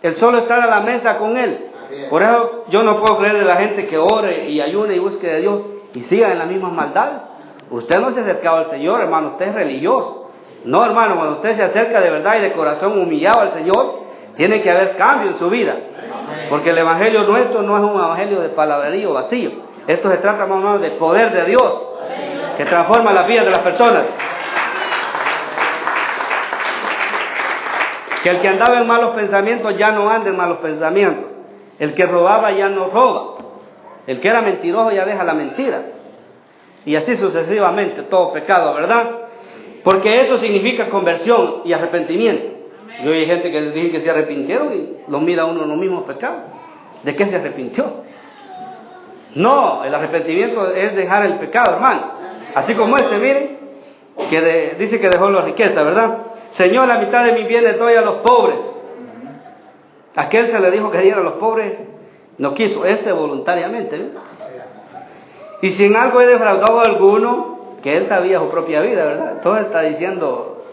el solo estar a la mesa con Él. Por eso yo no puedo creer de la gente que ore y ayune y busque de Dios y siga en las mismas maldades. Usted no se ha acercado al Señor, hermano, usted es religioso. No, hermano, cuando usted se acerca de verdad y de corazón humillado al Señor, tiene que haber cambio en su vida. Porque el evangelio nuestro no es un evangelio de palabrerío vacío. Esto se trata más o menos del poder de Dios, que transforma las vidas de las personas. Que el que andaba en malos pensamientos ya no anda en malos pensamientos. El que robaba ya no roba. El que era mentiroso ya deja la mentira. Y así sucesivamente, todo pecado, ¿verdad? Porque eso significa conversión y arrepentimiento. Yo hay gente que les dije que se arrepintieron y los mira uno en los mismos pecados. ¿De qué se arrepintió? No, el arrepentimiento es dejar el pecado, hermano. Así como miren, que dice que dejó la riqueza, ¿verdad? Señor, la mitad de mis bienes doy a los pobres. Aquel se le dijo que diera a los pobres, no quiso, voluntariamente, ¿eh? Y si en algo he defraudado a alguno, que él sabía su propia vida, ¿verdad? Entonces está diciendo,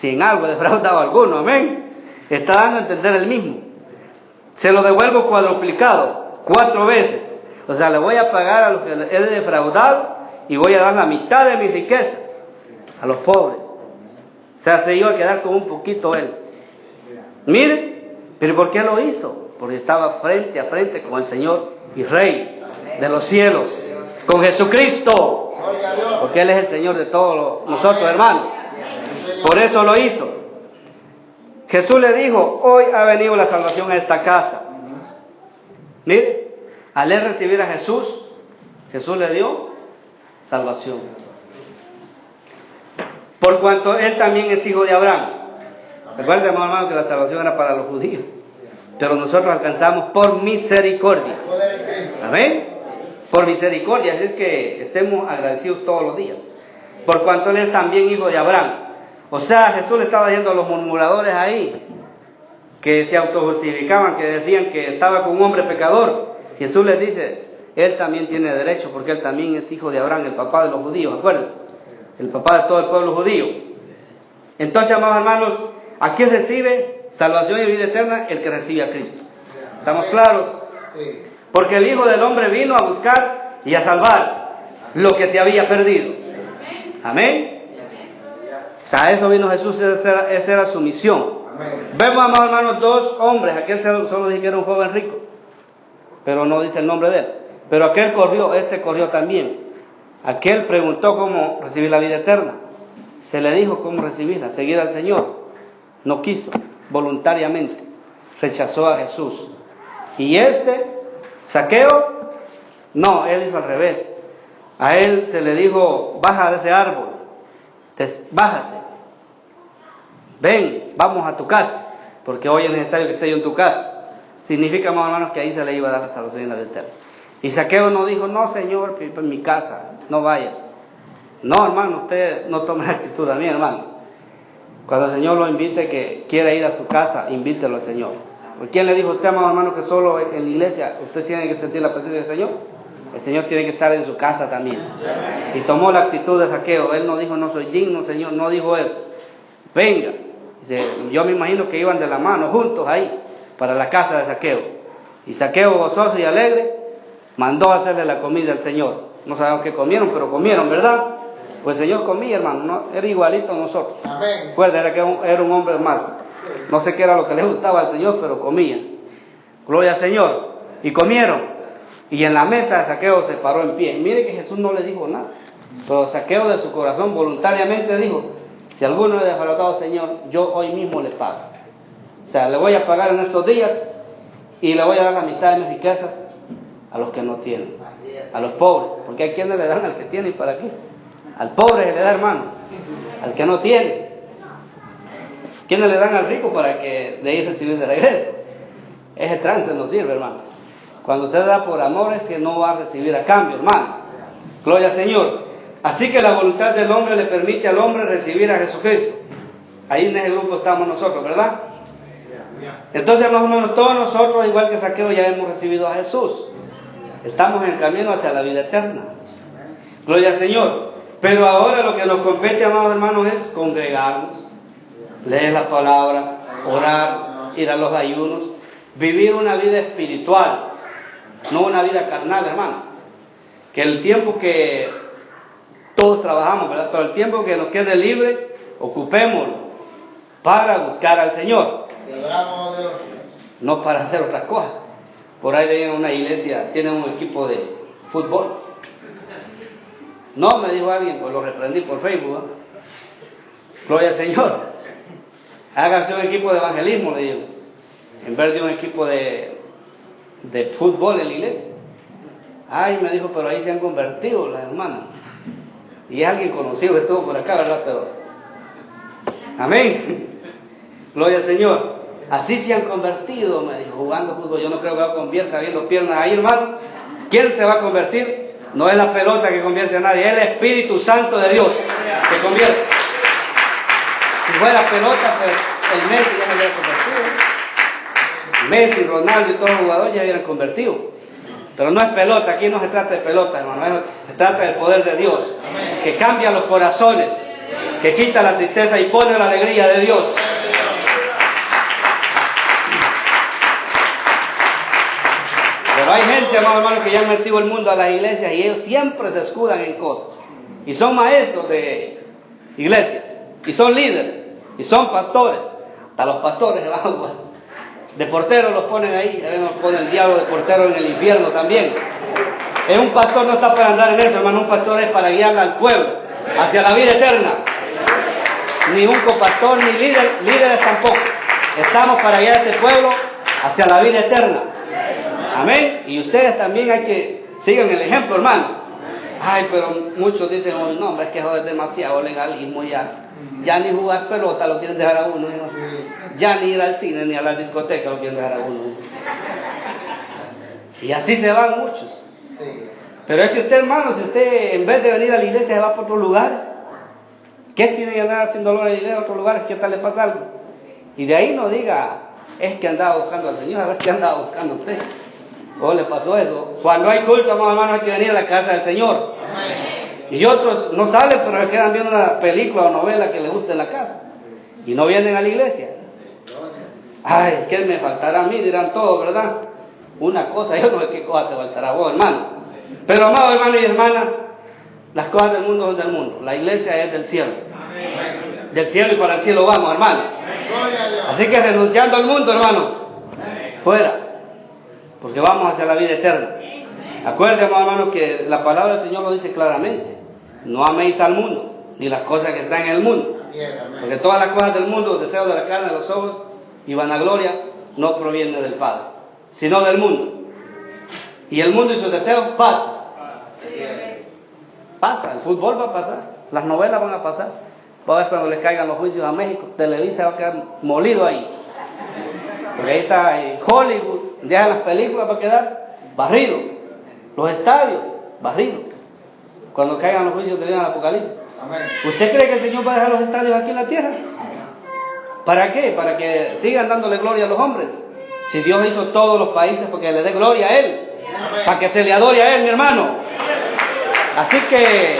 si en algo he defraudado a alguno, amén. Está dando a entender el mismo. Se lo devuelvo cuadruplicado, 4 veces. O sea, le voy a pagar a los que he defraudado y voy a dar la mitad de mi riqueza a los pobres. O sea, se iba a quedar con un poquito él. Mire, pero ¿por qué lo hizo? Porque estaba frente a frente con el Señor y Rey de los cielos, con Jesucristo, porque Él es el Señor de todos nosotros, hermanos. Por eso lo hizo. Jesús le dijo, hoy ha venido la salvación a esta casa. Mire, al él recibir a Jesús, Jesús le dio salvación. Por cuanto él también es hijo de Abraham. Recuerden, hermano, que la salvación era para los judíos, pero nosotros alcanzamos por misericordia. Amén. Por misericordia, así es que estemos agradecidos todos los días. Por cuanto él es también hijo de Abraham. O sea, Jesús le estaba diciendo a los murmuradores ahí, que se autojustificaban, que decían que estaba con un hombre pecador. Jesús les dice, él también tiene derecho, porque él también es hijo de Abraham, el papá de los judíos, acuérdense, el papá de todo el pueblo judío. Entonces, amados hermanos, aquí recibe salvación y vida eterna el que recibe a Cristo. ¿Estamos claros? Porque el Hijo del Hombre vino a buscar y a salvar lo que se había perdido. Amén. O sea, a eso vino Jesús, esa era su misión. Vemos, amados hermanos, 2 hombres. Aquel solo dice que era un joven rico, pero no dice el nombre de él. Pero aquel corrió, este corrió también. Aquel preguntó cómo recibir la vida eterna. Se le dijo cómo recibirla, seguir al Señor. No quiso, voluntariamente. Rechazó a Jesús. Y Zaqueo, no, él hizo al revés. A él se le dijo, baja de ese árbol, bájate, ven, vamos a tu casa, porque hoy es necesario que esté yo en tu casa. Significa, hermanos, que ahí se le iba a dar la salvación y la vida eterna. Y Zaqueo no dijo, no, Señor, en mi casa, no vayas. No, hermano, usted no tome la actitud a mí, hermano. Cuando el Señor lo invite, que quiera ir a su casa, invítelo al Señor. ¿Quién le dijo a usted, amado hermano, que solo en la iglesia usted tiene que sentir la presencia del Señor? El Señor tiene que estar en su casa también. Y tomó la actitud de Zaqueo. Él no dijo, no soy digno, Señor, no dijo eso. Venga. Dice, yo me imagino que iban de la mano juntos ahí para la casa de Zaqueo. Y Zaqueo, gozoso y alegre, mandó a hacerle la comida al Señor. No sabemos qué comieron, pero comieron, ¿verdad? Pues el Señor comía, hermano, ¿no? Era igualito a nosotros. Recuerda, era un hombre más. No sé qué era lo que le gustaba al Señor, pero comía. Gloria al Señor. Y comieron. Y en la mesa Zaqueo se paró en pie. Mire que Jesús no le dijo nada. Pero Zaqueo de su corazón voluntariamente dijo, si alguno le ha defraudado al Señor, yo hoy mismo le pago. O sea, le voy a pagar en estos días y le voy a dar la mitad de mis riquezas a los que no tienen. A los pobres. Porque hay quienes le dan al que tiene y para qué. Al pobre se le da, hermano. Al que no tiene. ¿Quiénes le dan al rico para que de ahí recibir de regreso? Ese trance no sirve, hermano. Cuando usted da por amor es que no va a recibir a cambio, hermano. Gloria al Señor. Así que la voluntad del hombre le permite al hombre recibir a Jesucristo. Ahí en ese grupo estamos nosotros, ¿verdad? Entonces, más o menos, todos nosotros, igual que Zaqueo, ya hemos recibido a Jesús. Estamos en camino hacia la vida eterna. Gloria al Señor. Pero ahora lo que nos compete, amados hermanos, es congregarnos, leer la palabra, orar, ir a los ayunos, vivir una vida espiritual, no una vida carnal, hermano. Que el tiempo que todos trabajamos, ¿verdad? Pero el tiempo que nos quede libre, ocupémoslo para buscar al Señor, no para hacer otras cosas. Por ahí en una iglesia tienen un equipo de fútbol. No, me dijo alguien, pues lo reprendí por Facebook, ¿eh? Gloria al Señor. Hágase un equipo de evangelismo, le digo, en vez de un equipo de fútbol en la iglesia. Ay, me dijo, pero ahí se han convertido las hermanas. Y es alguien conocido que estuvo por acá, ¿verdad? Pero, amén. Gloria al Señor. Así se han convertido, me dijo, jugando fútbol. Yo no creo que convierta viendo piernas ahí, hermano. ¿Quién se va a convertir? No es la pelota que convierte a nadie, es el Espíritu Santo de Dios que convierte. Si fuera pelota, pues el Messi ya me hubiera convertido. Messi, Ronaldo y todos los jugadores ya hubieran convertido. Pero no es pelota, aquí no se trata de pelota, hermano, se trata del poder de Dios, que cambia los corazones, que quita la tristeza y pone la alegría de Dios. Pero hay gente, hermano, que ya han metido el mundo a las iglesias y ellos siempre se escudan en cosas. Y son maestros de iglesias, y son líderes, y son pastores. Hasta los pastores se van de porteros los ponen ahí, nos pone el diablo de portero en el infierno también. Un pastor no está para andar en eso, hermano, un pastor es para guiar al pueblo hacia la vida eterna. Ni un copastor, ni líderes tampoco. Estamos para guiar a este pueblo hacia la vida eterna. Amén. Y ustedes también hay que sigan el ejemplo, hermano. Ay, pero muchos dicen, oh, no, hombre, es que eso es demasiado legalismo ya. Ya ni jugar pelota lo quieren dejar a uno. Ya ni ir al cine ni a la discoteca lo quieren dejar a uno. Y así se van muchos. Pero es que usted, hermano, si usted en vez de venir a la iglesia se va por otro lugar, ¿qué tiene que andar haciendo dolor a la iglesia a otros lugares? ¿Qué tal le pasa algo? Y de ahí no diga, es que andaba buscando al Señor, a ver qué andaba buscando usted. ¿Cómo le pasó eso? Cuando hay culto, hermano, hay que venir a la casa del Señor. Y otros no salen, pero se quedan viendo una película o novela que les guste en la casa. Y no vienen a la iglesia. Ay, ¿qué me faltará a mí? Dirán todos, ¿verdad? Una cosa, yo no sé qué cosa te faltará a vos, hermano. Pero, amado hermano y hermana, las cosas del mundo son del mundo. La iglesia es del cielo. Del cielo y para el cielo vamos, hermanos. Así que renunciando al mundo, hermanos, fuera. Porque vamos hacia la vida eterna. Acuérdense, hermanos, que la palabra del Señor lo dice claramente. No améis al mundo, ni las cosas que están en el mundo. Porque todas las cosas del mundo, deseos de la carne, de los ojos y vanagloria, no provienen del Padre, sino del mundo. Y el mundo y sus deseos pasan. Pasa, el fútbol va a pasar, las novelas van a pasar. Va a ver cuando les caigan los juicios a México, Televisa va a quedar molido ahí. Porque ahí está Hollywood, dejan las películas para quedar barrido. Los estadios, barrido. Cuando caigan los juicios de Dios en el Apocalipsis. ¿Usted cree que el Señor va a dejar los estadios aquí en la tierra? ¿Para qué? Para que sigan dándole gloria a los hombres. Si Dios hizo todos los países porque le dé gloria a Él. Para que se le adore a Él, mi hermano. Así que,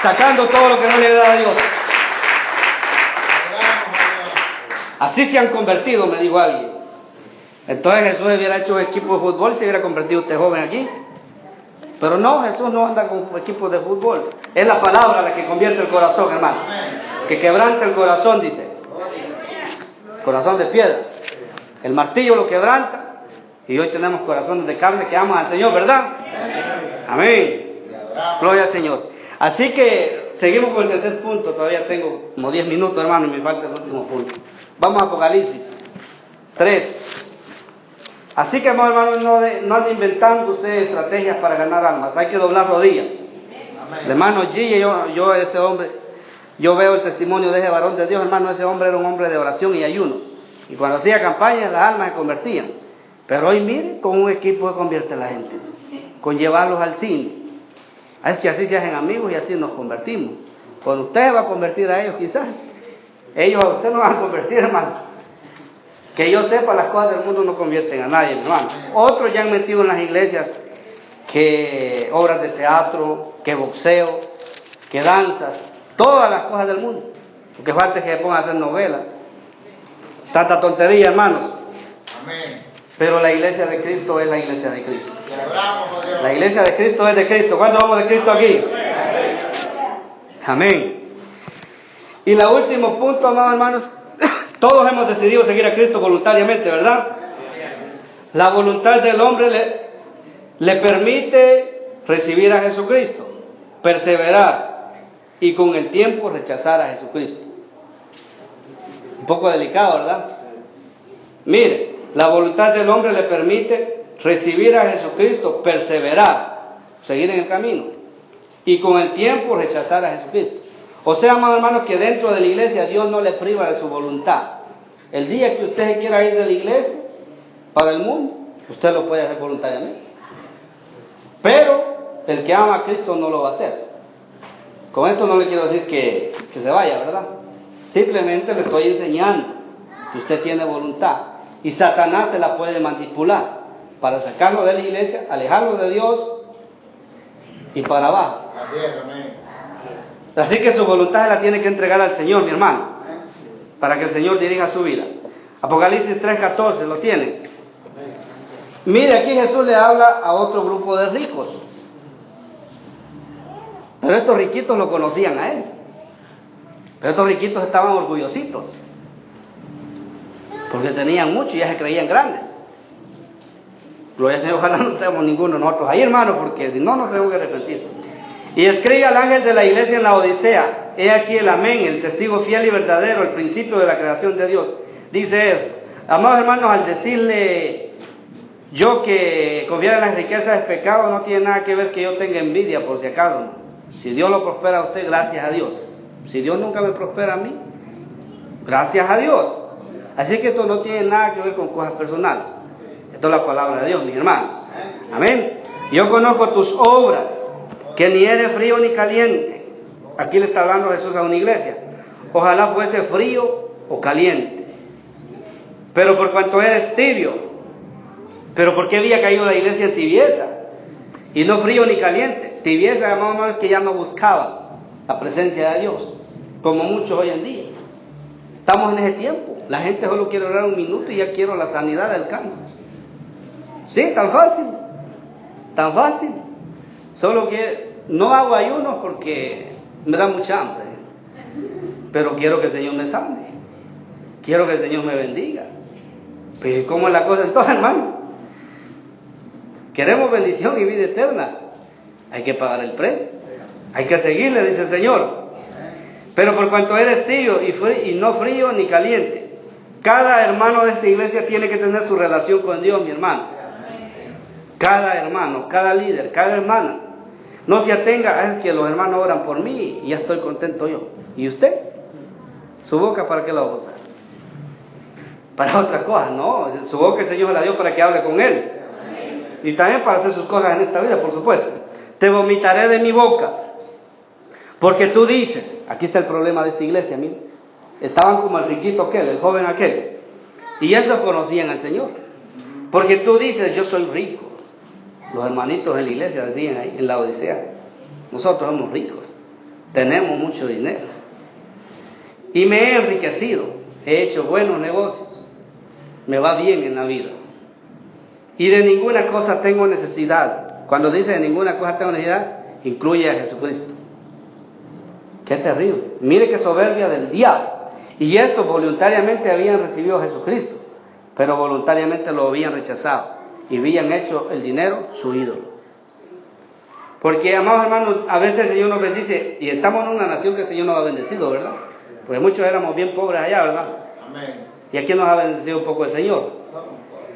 sacando todo lo que no le da a Dios. Así se han convertido, me dijo alguien. Entonces Jesús hubiera hecho un equipo de fútbol y se hubiera convertido usted joven aquí. Pero no, Jesús no anda con equipos de fútbol. Es la palabra la que convierte el corazón, hermano. Que quebranta el corazón, dice. Corazón de piedra. El martillo lo quebranta. Y hoy tenemos corazones de carne que aman al Señor, ¿verdad? Amén. Gloria al Señor. Así que seguimos con el tercer punto. Todavía tengo como 10 minutos, hermano, y me falta el último punto. Vamos a Apocalipsis 3. Así que, hermano, no ande inventando ustedes estrategias para ganar almas. Hay que doblar rodillas. El hermano G, yo ese hombre, yo veo el testimonio de ese varón de Dios, hermano. Ese hombre era un hombre de oración y ayuno. Y cuando hacía campañas, las almas se convertían. Pero hoy, mire, con un equipo se convierte la gente. Con llevarlos al cine. Es que así se hacen amigos y así nos convertimos. Cuando usted va a convertir a ellos, quizás. Ellos a usted no van a convertir, hermano. Que yo sepa, las cosas del mundo no convierten a nadie, hermano. Otros ya han metido en las iglesias que obras de teatro, que boxeo, que danzas, todas las cosas del mundo. Lo que falta es que se pongan a hacer novelas Tanta tontería, hermanos. Amén. Pero la iglesia de Cristo es la iglesia de Cristo. Te adoramos, oh Dios. La iglesia de Cristo es de Cristo. ¿Cuántos vamos de Cristo aquí? Amén. Y el último punto, amados hermanos, todos hemos decidido seguir a Cristo voluntariamente, ¿verdad? La voluntad del hombre le permite recibir a Jesucristo, perseverar y con el tiempo rechazar a Jesucristo. Un poco delicado, ¿verdad? Mire, la voluntad del hombre le permite recibir a Jesucristo, perseverar, seguir en el camino y con el tiempo rechazar a Jesucristo. O sea, amados hermanos, que dentro de la iglesia Dios no le priva de su voluntad. El día que usted quiera ir de la iglesia para el mundo, usted lo puede hacer voluntariamente. Pero el que ama a Cristo no lo va a hacer. Con esto no le quiero decir que se vaya, ¿verdad? Simplemente le estoy enseñando que usted tiene voluntad. Y Satanás se la puede manipular para sacarlo de la iglesia, alejarlo de Dios y para abajo. Así que su voluntad la tiene que entregar al Señor, mi hermano, para que el Señor dirija su vida. Apocalipsis 3:14, ¿lo tienen? Mire, aquí Jesús le habla a otro grupo de ricos. Pero estos riquitos lo conocían a él. Pero estos riquitos estaban orgullositos. Porque tenían mucho y ya se creían grandes. Gloria al Señor, ojalá no tenemos ninguno de nosotros ahí, hermano, porque si no nos tenemos que arrepentir. Y escribe al ángel de la iglesia en la Odisea: he aquí el amén, el testigo fiel y verdadero, el principio de la creación de Dios. Dice esto. Amados hermanos, al decirle yo que confiar en las riquezas es pecado, no tiene nada que ver que yo tenga envidia, por si acaso. Si Dios lo prospera a usted, gracias a Dios. Si Dios nunca me prospera a mí, gracias a Dios. Así que esto no tiene nada que ver con cosas personales. Esto es la palabra de Dios, mis hermanos. Amén. Yo conozco tus obras, que ni eres frío ni caliente. Aquí le está hablando Jesús a una iglesia. Ojalá fuese frío o caliente. Pero por cuanto eres tibio. Pero ¿por qué había caído la iglesia en tibieza? Y no frío ni caliente. Tibieza, hermano, es que ya no buscaba la presencia de Dios, como muchos hoy en día. Estamos en ese tiempo. La gente solo quiere orar un minuto y ya quiero la sanidad del cáncer. Sí, tan fácil. Tan fácil. Solo que no hago ayunos porque me da mucha hambre. Pero quiero que el Señor me sane. Quiero que el Señor me bendiga. Pero ¿cómo es la cosa entonces, hermano? Queremos bendición y vida eterna. Hay que pagar el precio. Hay que seguirle, dice el Señor. Pero por cuanto eres tibio y no frío ni caliente, cada hermano de esta iglesia tiene que tener su relación con Dios, mi hermano. Cada hermano, cada líder, cada hermana. No se atenga, es que los hermanos oran por mí y ya estoy contento yo. ¿Y usted? ¿Su boca para qué la va a usar? Para otra cosa, no. Su boca el Señor la dio para que hable con Él. Y también para hacer sus cosas en esta vida, por supuesto. Te vomitaré de mi boca. Porque tú dices, aquí está el problema de esta iglesia, miren. Estaban como el riquito aquel, el joven aquel. Y ellos conocían al Señor. Porque tú dices, yo soy rico. Los hermanitos de la iglesia decían ahí en la Odisea, nosotros somos ricos, tenemos mucho dinero. Y me he enriquecido, he hecho buenos negocios, me va bien en la vida. Y de ninguna cosa tengo necesidad. Cuando dice de ninguna cosa tengo necesidad, incluye a Jesucristo. Qué terrible. Mire qué soberbia del diablo. Y esto voluntariamente habían recibido a Jesucristo, pero voluntariamente lo habían rechazado y habían hecho el dinero su ídolo. Porque, amados hermanos, a veces el Señor nos bendice y estamos en una nación que el Señor nos ha bendecido, ¿verdad? Porque muchos éramos bien pobres allá, ¿verdad? Amén. Y aquí nos ha bendecido un poco el Señor.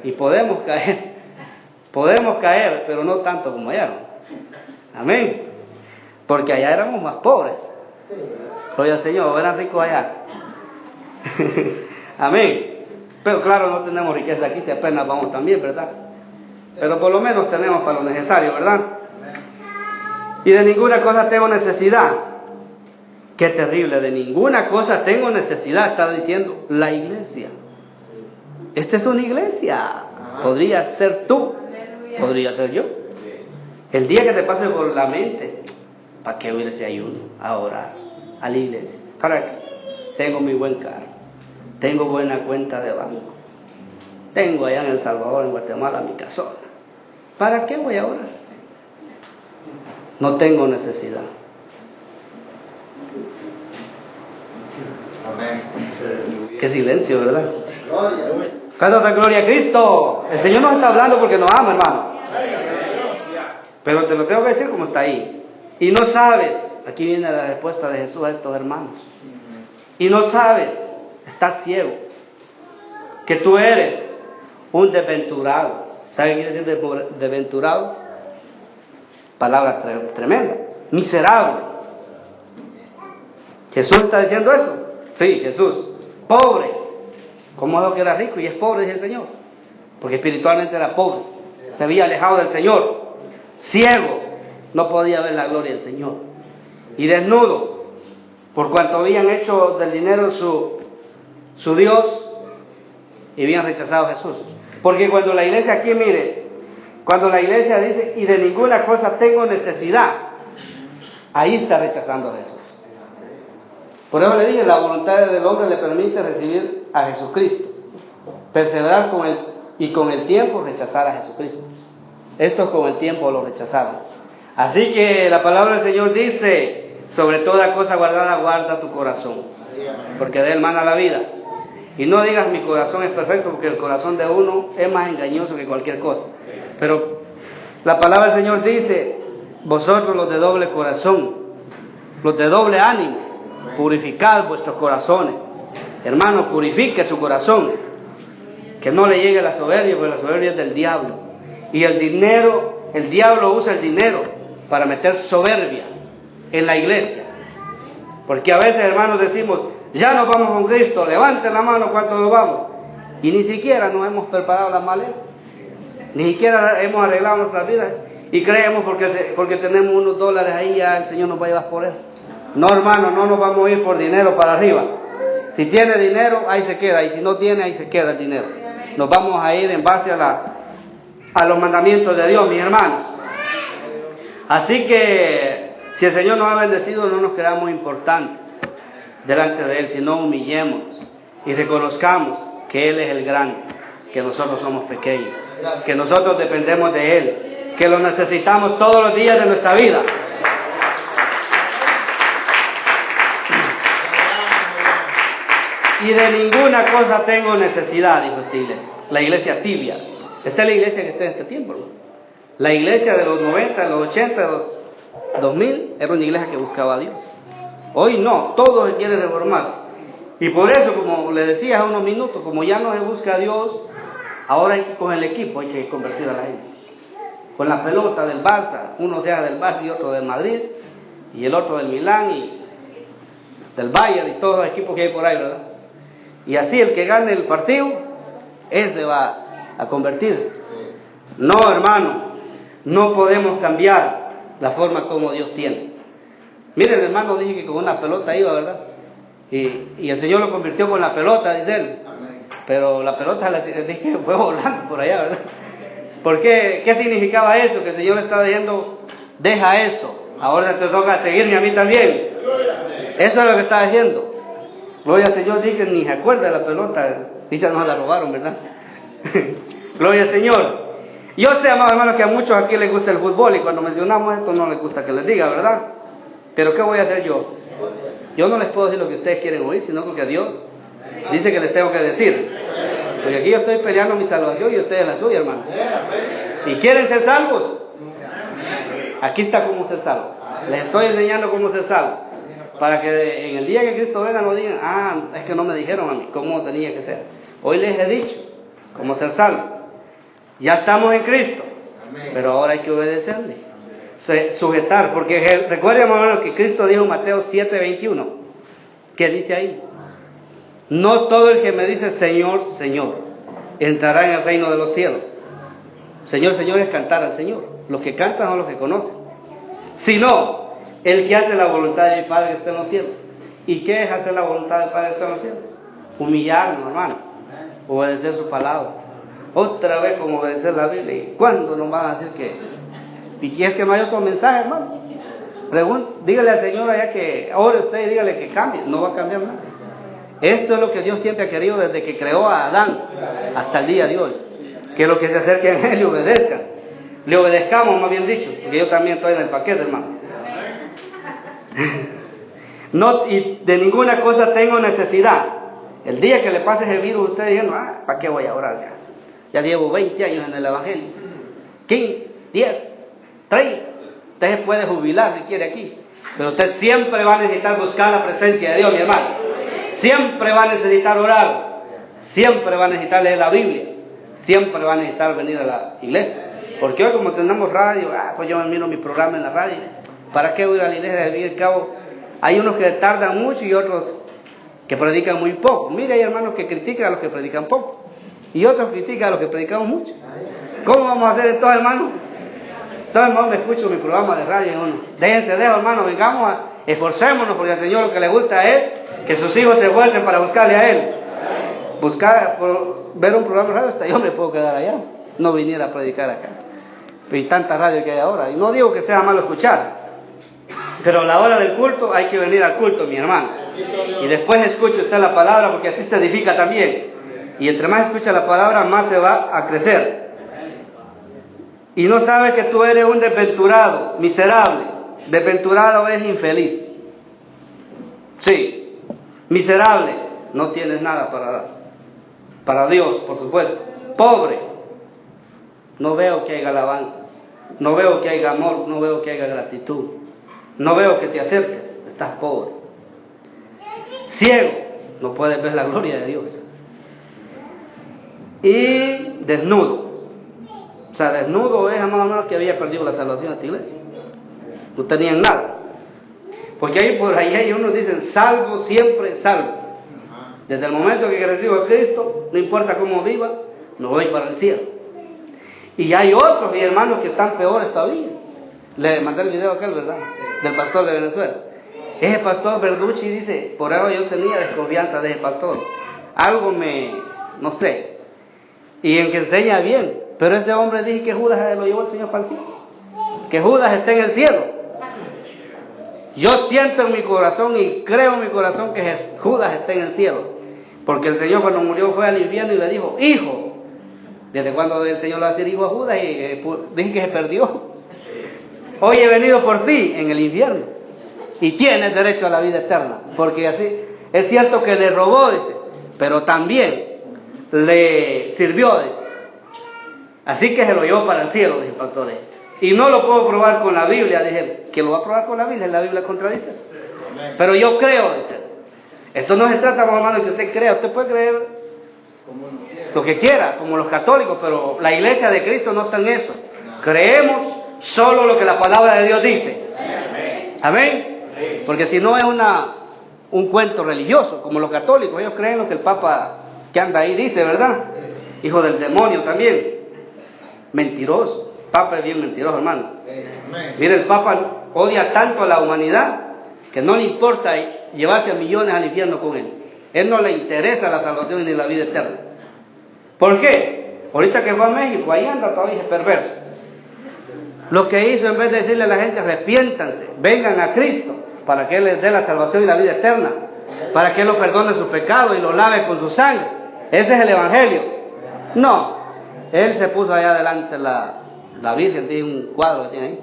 Y podemos caer, pero no tanto como allá, ¿no? Amén. Porque allá éramos más pobres. Gloria al Señor, eran ricos allá. Amén. Pero claro, no tenemos riqueza aquí, si apenas vamos también, ¿verdad? Pero por lo menos tenemos para lo necesario, ¿verdad? Y de ninguna cosa tengo necesidad. Qué terrible, de ninguna cosa tengo necesidad, está diciendo la iglesia. Esta es una iglesia. Podría ser tú, podría ser yo. El día que te pase por la mente, ¿para qué voy a ese ayuno? A orar, a la iglesia. ¿Para qué? Tengo mi buen carro, tengo buena cuenta de banco, tengo allá en El Salvador, en Guatemala, mi casona. ¿Para qué voy a orar? No tengo necesidad. Amén. Qué silencio, ¿verdad? Gloria. Cántate gloria a Cristo. El Señor nos está hablando porque nos ama, hermano. Pero te lo tengo que decir como está ahí. Y no sabes, aquí viene la respuesta de Jesús a estos hermanos. Y no sabes, estás ciego, que tú eres un desventurado. ¿Sabes qué quiere decir desventurado? Palabra tremenda. Miserable. ¿Jesús está diciendo eso? Sí, Jesús. Pobre. ¿Cómo es lo que era rico y es pobre, dice el Señor? Porque espiritualmente era pobre. Se había alejado del Señor. Ciego. No podía ver la gloria del Señor. Y desnudo. Por cuanto habían hecho del dinero su Dios y habían rechazado a Jesús. Porque cuando la iglesia aquí, mire, cuando la iglesia dice, y de ninguna cosa tengo necesidad, ahí está rechazando a Jesús. Por eso le dije, la voluntad del hombre le permite recibir a Jesucristo, perseverar con él y con el tiempo rechazar a Jesucristo. Estos con el tiempo lo rechazaron. Así que la palabra del Señor dice, sobre toda cosa guardada, guarda tu corazón, porque de él mana la vida. Y no digas mi corazón es perfecto, porque el corazón de uno es más engañoso que cualquier cosa. Pero la palabra del Señor dice, vosotros los de doble corazón, los de doble ánimo, purificad vuestros corazones. Hermano, purifique su corazón, que no le llegue la soberbia, porque la soberbia es del diablo. Y el dinero, el diablo usa el dinero para meter soberbia en la iglesia. Porque a veces, hermanos, decimos, ya nos vamos con Cristo, levanten la mano cuánto nos vamos. Y ni siquiera nos hemos preparado las maletas, ni siquiera hemos arreglado nuestras vidas. Y creemos porque tenemos unos dólares ahí, ya el Señor nos va a llevar por él. No, hermano, no nos vamos a ir por dinero para arriba. Si tiene dinero, ahí se queda, y si no tiene, ahí se queda el dinero. Nos vamos a ir en base a los mandamientos de Dios, mis hermanos. Así que, si el Señor nos ha bendecido, no nos creamos importantes delante de Él, sino humillémonos y reconozcamos que Él es el grande, que nosotros somos pequeños, que nosotros dependemos de Él, que lo necesitamos todos los días de nuestra vida. Y de ninguna cosa tengo necesidad, dijo esta iglesia, la iglesia tibia. Esta es la iglesia que está en este tiempo, ¿no? La iglesia de los 90, de los 80, de los 2000, era una iglesia que buscaba a Dios. Hoy no, todo se quiere reformar. Y por eso, como le decía hace unos minutos, como ya no se busca a Dios, ahora hay que, con el equipo hay que convertir a la gente. Con la pelota del Barça, uno sea del Barça y otro del Madrid, y el otro del Milán, y del Bayern, y todos los equipos que hay por ahí, ¿verdad? Y así el que gane el partido, ese va a convertirse. No, hermano, no podemos cambiar la forma como Dios tiene. Miren, hermano, dije que con una pelota iba, ¿verdad? Y el Señor lo convirtió con la pelota, dice él. Pero la pelota dije que fue volando por allá, ¿verdad? ¿Por qué? ¿Qué significaba eso? Que el Señor le estaba diciendo, deja eso, ahora te toca seguirme a mí también. Eso es lo que estaba diciendo. Gloria al Señor, dije que ni se acuerda de la pelota, dicha no la robaron, ¿verdad? Gloria al Señor. Yo sé, amados hermanos, que a muchos aquí les gusta el fútbol, y cuando mencionamos esto no les gusta que les diga, ¿verdad? Pero ¿qué voy a hacer yo? Yo no les puedo decir lo que ustedes quieren oír, sino lo que Dios dice que les tengo que decir. Porque aquí yo estoy peleando mi salvación y ustedes la suya, hermano. ¿Y quieren ser salvos? Aquí está cómo ser salvo. Les estoy enseñando cómo ser salvo, para que en el día que Cristo venga no digan, es que no me dijeron a mí cómo tenía que ser. Hoy les he dicho cómo ser salvo. Ya estamos en Cristo, pero ahora hay que obedecerle, sujetar, porque recuerden, hermano, que Cristo dijo en Mateo 7:21, ¿qué dice ahí? No todo el que me dice Señor, Señor, entrará en el reino de los cielos. Señor, Señor es cantar al Señor. Los que cantan son los que conocen. Sino el que hace la voluntad de mi Padre que está en los cielos. ¿Y qué es hacer la voluntad del Padre que está en los cielos? Humillarnos, hermano, obedecer su palabra. Otra vez como obedecer la Biblia. ¿Y cuándo nos van a decir que? ¿Y qué es que no hay otro mensaje, hermano? Dígale al Señor allá que ore usted y dígale que cambie. No va a cambiar nada. Esto es lo que Dios siempre ha querido desde que creó a Adán hasta el día de hoy. Que los que se acerquen a Él le obedezcan. Le obedezcamos, más bien dicho, porque yo también estoy en el paquete, hermano. No, y de ninguna cosa tengo necesidad. El día que le pase ese virus, ustedes digan, ¿para qué voy a orar ya? Ya llevo 20 años en el Evangelio. 15, 10, 30. Usted se puede jubilar si quiere aquí. Pero usted siempre va a necesitar buscar la presencia de Dios, mi hermano. Siempre va a necesitar orar. Siempre va a necesitar leer la Biblia. Siempre va a necesitar venir a la iglesia. Porque hoy como tenemos radio, pues yo me miro mi programa en la radio. ¿Para qué voy a la iglesia? Al fin y al cabo, hay unos que tardan mucho y otros que predican muy poco. Mire, hay hermanos que critican a los que predican poco. Y otros critican a los que predicamos mucho. ¿Cómo vamos a hacer entonces, hermano? Entonces, hermano, me escucho mi programa de radio y uno. Déjense de eso, hermano, vengamos esforcémonos, porque al Señor lo que le gusta es que sus hijos se esfuercen para buscarle a Él. Ver un programa de radio, hasta yo me puedo quedar allá. No viniera a predicar acá. Y tanta radio que hay ahora. Y no digo que sea malo escuchar. Pero a la hora del culto hay que venir al culto, mi hermano. Y después escuche usted la palabra, porque así se edifica también. Y entre más escucha la palabra, más se va a crecer. Y no sabe que tú eres un desventurado, miserable. Desventurado es infeliz. Sí, miserable. No tienes nada para dar. Para Dios, por supuesto. Pobre. No veo que haya alabanza. No veo que haya amor. No veo que haya gratitud. No veo que te acerques. Estás pobre. Ciego. No puedes ver la gloria de Dios. Y desnudo. O sea, desnudo es, hermano, que había perdido la salvación de esta iglesia. No tenían nada. Porque ahí por ahí hay unos dicen, salvo, siempre salvo. Desde el momento que recibo a Cristo, no importa cómo viva, no voy para el cielo. Y hay otros, y hermanos, que están peores todavía. Le mandé el video a aquel, ¿verdad? Del pastor de Venezuela. Ese pastor Verducci dice, por eso yo tenía desconfianza de ese pastor. Algo no sé. Y en que enseña bien. Pero ese hombre dice que Judas lo llevó el Señor para el cielo. Que Judas está en el cielo. Yo siento en mi corazón y creo en mi corazón que Judas está en el cielo. Porque el Señor cuando murió fue al infierno y le dijo, hijo. ¿Desde cuando el Señor le va a decir hijo a Judas? Y dije que se perdió. Hoy he venido por ti en el infierno. Y tienes derecho a la vida eterna. Porque así, es cierto que le robó, dice, pero también le sirvió, dice. Así que se lo llevó para el cielo, dice el pastor. Y no lo puedo probar con la Biblia, dije, que lo va a probar con la Biblia contradice. Pero yo creo, dice. Esto no se trata, hermano, de que usted crea. Usted puede creer lo que quiera, como los católicos, pero la iglesia de Cristo no está en eso. Creemos solo lo que la palabra de Dios dice. Amén. Porque si no es un cuento religioso, como los católicos, ellos creen lo que el Papa que anda ahí dice, ¿verdad? Hijo del demonio también. Mentiroso. El Papa es bien mentiroso, hermano. Mire, el Papa odia tanto a la humanidad que no le importa llevarse a millones al infierno con él. Él no le interesa la salvación ni la vida eterna. ¿Por qué? Ahorita que fue a México, ahí anda todavía ese perverso. Lo que hizo, en vez de decirle a la gente, arrepiéntanse, vengan a Cristo, para que Él les dé la salvación y la vida eterna, para que Él los perdone sus pecados y los lave con su sangre. Ese es el Evangelio. No, Él se puso allá adelante la Virgen, tiene un cuadro que tiene ahí,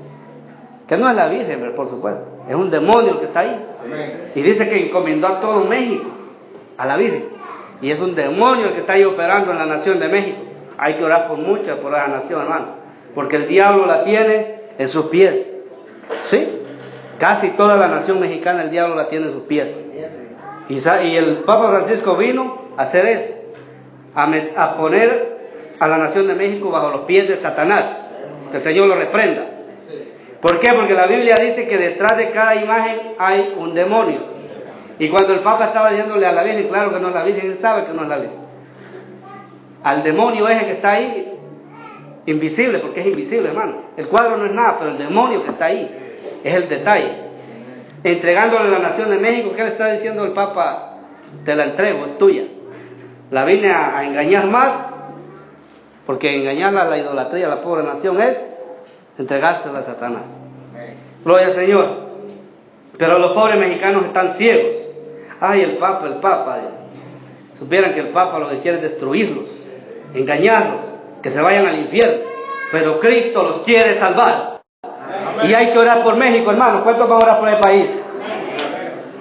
que no es la Virgen, pero por supuesto, es un demonio el que está ahí. Y dice que encomendó a todo México a la Virgen. Y es un demonio el que está ahí operando en la nación de México. Hay que orar por esa nación, hermano. Porque el diablo la tiene en sus pies. ¿Sí? Casi toda la nación mexicana el diablo la tiene en sus pies. Y el Papa Francisco vino a hacer eso. A poner a la nación de México bajo los pies de Satanás. Que el Señor lo reprenda. ¿Por qué? Porque la Biblia dice que detrás de cada imagen hay un demonio. Y cuando el Papa estaba diciéndole a la Virgen, claro que no es la Virgen, él sabe que no es la Virgen. Al demonio ese que está ahí, invisible, porque es invisible, hermano. El cuadro no es nada, pero el demonio que está ahí es el detalle. Entregándole a la nación de México, ¿qué le está diciendo el Papa? Te la entrego, es tuya. La vine a engañar más, porque engañarla a la idolatría a la pobre nación es entregársela a Satanás. Gloria al Señor. Pero los pobres mexicanos están ciegos. Ay, el Papa, dice. supieran que el Papa lo que quiere es destruirlos, engañarlos, que se vayan al infierno. Pero Cristo los quiere salvar. Y hay que orar por México, hermano. ¿Cuántos van a orar por el país?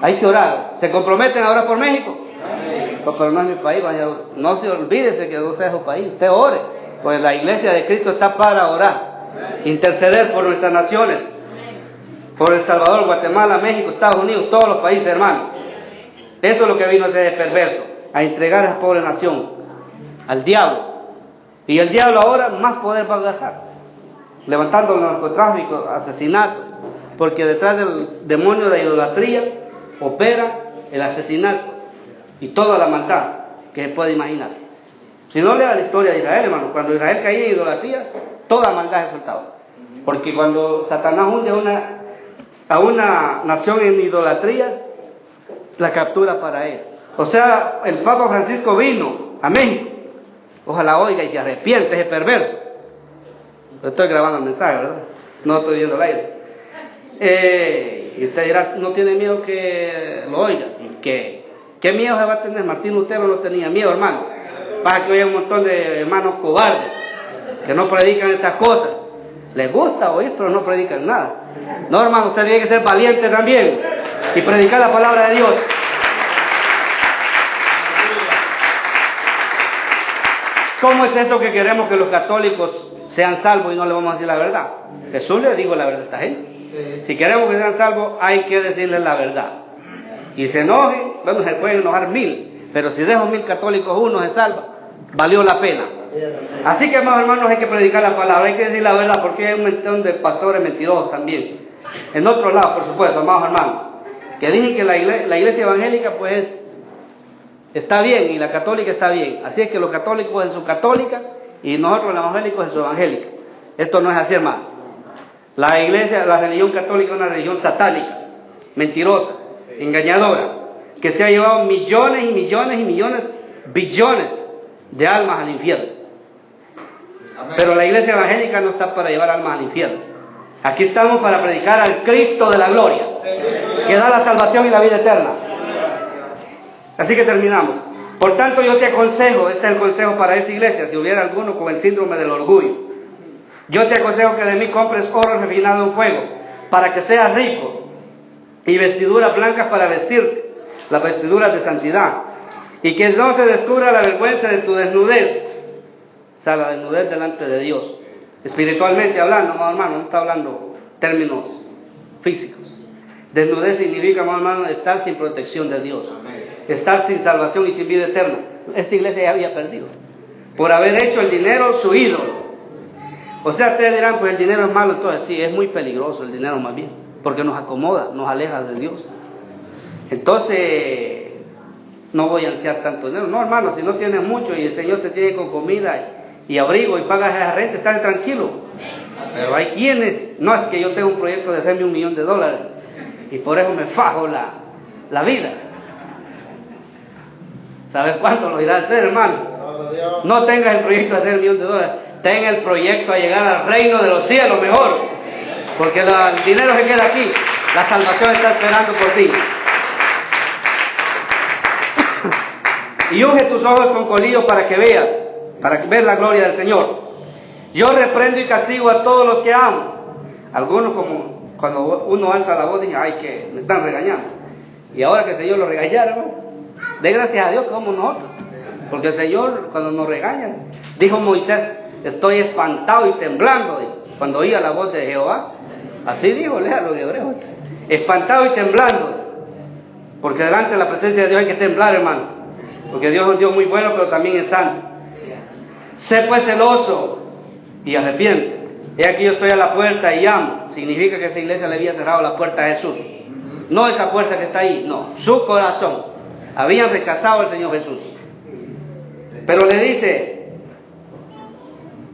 Hay que orar. ¿Se comprometen a orar por México? Pues, pero no es mi país. Vaya, no se olvídese que no sea su país. Usted ore. Pues la iglesia de Cristo está para orar. Interceder por nuestras naciones. Por El Salvador, Guatemala, México, Estados Unidos, todos los países, hermano. Eso es lo que vino a ser perverso. A entregar a esa pobre nación al diablo. Y el diablo ahora más poder va a agarrar. Levantando el narcotráfico, asesinato. Porque detrás del demonio de idolatría opera el asesinato y toda la maldad que se puede imaginar. Si no lea la historia de Israel, hermano, cuando Israel caía en idolatría, toda maldad se soltaba. Porque cuando Satanás hunde a una nación en idolatría, la captura para él. O sea, el Papa Francisco vino a México. Ojalá oiga y se arrepiente ese perverso. Estoy grabando el mensaje, ¿verdad? No estoy viendo el aire. Y usted dirá, ¿no tiene miedo que lo oiga? ¿Qué miedo se va a tener? Martín Lutero no tenía miedo, hermano. Pasa que hoy hay un montón de hermanos cobardes que no predican estas cosas. Les gusta oír, pero no predican nada. No, hermano, usted tiene que ser valiente también y predicar la palabra de Dios. ¿Cómo es eso que queremos que los católicos sean salvos y no le vamos a decir la verdad? Jesús le dijo la verdad a esta gente. Si queremos que sean salvos, hay que decirles la verdad. Y se enojen, bueno, se pueden enojar 1000, pero si dejo 1000 católicos, uno se salva, valió la pena. Así que, hermanos, hay que predicar la palabra, hay que decir la verdad, porque hay un montón de pastores mentirosos también. En otro lado, por supuesto, amados hermanos, que dicen que la iglesia evangélica, pues, está bien, y la católica está bien. Así es que los católicos en su católica, y nosotros los evangélicos en su evangélica. Esto no es así, hermano. La iglesia, la religión católica es una religión satánica, mentirosa, engañadora, que se ha llevado millones y millones y millones, billones de almas al infierno. Pero la iglesia evangélica no está para llevar almas al infierno. Aquí estamos para predicar al Cristo de la gloria, que da la salvación y la vida eterna. Así que terminamos. Por tanto, yo te aconsejo, este es el consejo para esta iglesia, si hubiera alguno con el síndrome del orgullo. Yo te aconsejo que de mí compres oro refinado en fuego, para que seas rico, y vestiduras blancas para vestirte, las vestiduras de santidad, y que no se descubra la vergüenza de tu desnudez, o sea, la desnudez delante de Dios, espiritualmente hablando, hermano, no está hablando términos físicos. Desnudez significa, hermano, estar sin protección de Dios, estar sin salvación y sin vida eterna. Esta iglesia ya había perdido, por haber hecho el dinero su ídolo. O sea, ustedes dirán, pues el dinero es malo. Entonces sí, es muy peligroso el dinero más bien, porque nos acomoda, nos aleja de Dios. Entonces, no voy a ansiar tanto dinero. No, hermano, si no tienes mucho y el Señor te tiene con comida y abrigo y pagas esa renta, estás tranquilo. Pero hay quienes, no, es que yo tengo un proyecto de hacerme $1.000.000 y por eso me fajo la vida. ¿Sabes cuánto lo irá a hacer, hermano? No tengas el proyecto de hacer $1.000.000. Ten el proyecto a llegar al reino de los cielos mejor, porque el dinero se queda aquí, la salvación está esperando por ti. Y unge tus ojos con colillos para que veas, para ver la gloria del Señor. Yo reprendo y castigo a todos los que amo. Algunos, como cuando uno alza la voz, dicen, ay, que me están regañando. Y ahora que el Señor lo regañara, hermano, dé gracias a Dios como nosotros, porque el Señor cuando nos regaña, dijo Moisés, estoy espantado y temblando cuando oía la voz de Jehová. Así dijo, léalo de hebreo. Espantado y temblando, porque delante de la presencia de Dios hay que temblar, hermano, porque Dios es un Dios muy bueno, pero también es santo. Sé pues celoso y arrepiente. He aquí yo estoy a la puerta y llamo. Significa que esa iglesia le había cerrado la puerta a Jesús. No esa puerta que está ahí, no, su corazón. Habían rechazado al Señor Jesús. Pero le dice,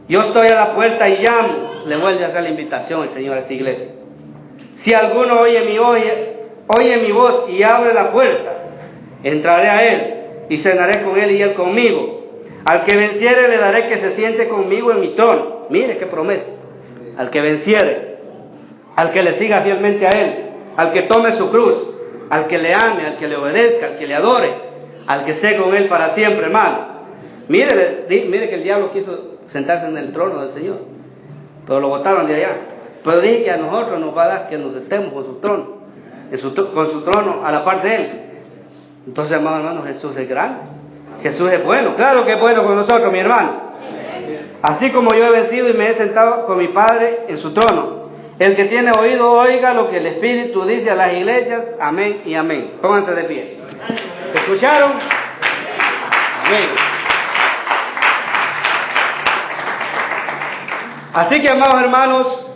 yo estoy a la puerta y llamo. Le vuelve a hacer la invitación el Señor a esta iglesia. Si alguno oye mi voz y abre la puerta, entraré a él y cenaré con él y él conmigo. Al que venciere le daré que se siente conmigo en mi trono. Mire qué promesa. Al que venciere, al que le siga fielmente a él, al que tome su cruz, al que le ame, al que le obedezca, al que le adore, al que esté con él para siempre, hermano. Mire que el diablo quiso sentarse en el trono del Señor, pero lo botaron de allá. Pero dije que a nosotros nos va a dar que nos sentemos con su trono, con su trono a la par de él. Entonces, hermano, Jesús es grande, Jesús es bueno, claro que es bueno con nosotros, mi hermano. Así como yo he vencido y me he sentado con mi Padre en su trono. El que tiene oído, oiga lo que el Espíritu dice a las iglesias. Amén y amén. Pónganse de pie. ¿Escucharon? Amén. Así que, amados hermanos,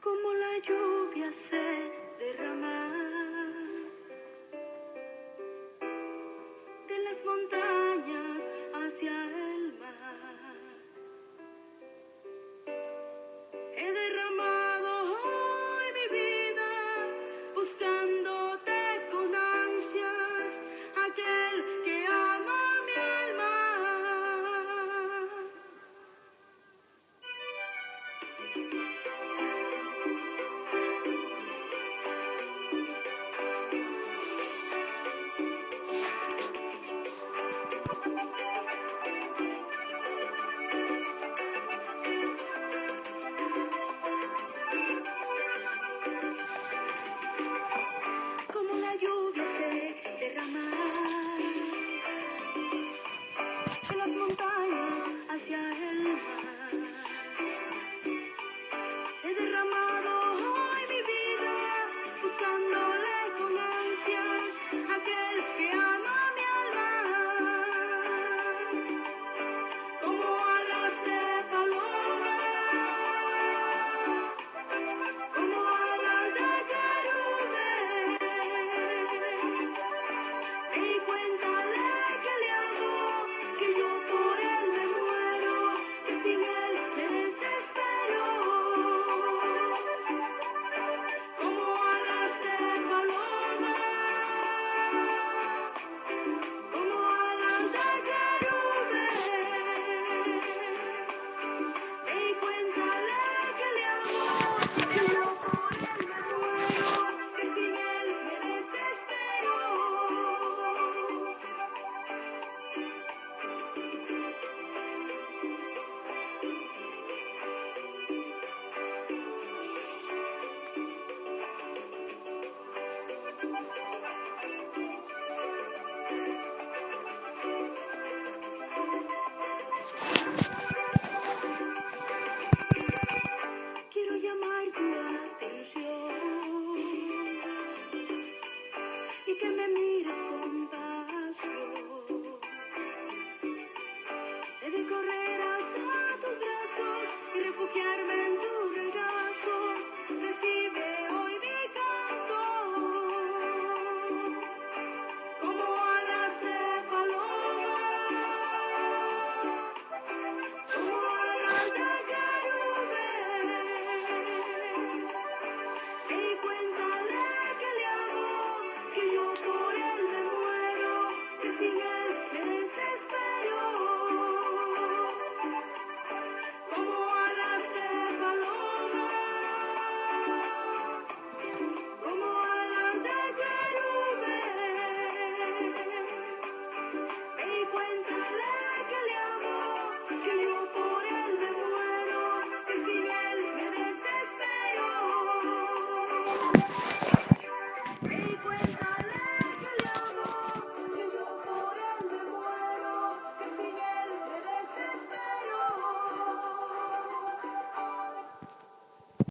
como la lluvia se derrama de las montañas hacia el mar. He derramado hoy mi vida buscándote con ansias, aquel que ama mi alma. Como la lluvia se derrama de las montañas hacia el mar. He derramado hoy mi vida buscándole con ansias, aquel que ama mi alma. Como alas de paloma, como alas de querubín, me di cuenta de que le amo, que yo por él me muero, que sin él me desespero. Como alas de paloma, como alas de querubín, me di cuenta de que le amo, que yo por él me muero, que sin él me desespero. Quiero llamar tu atención y que me mires con pasión. He de correr hasta tus brazos y refugiarme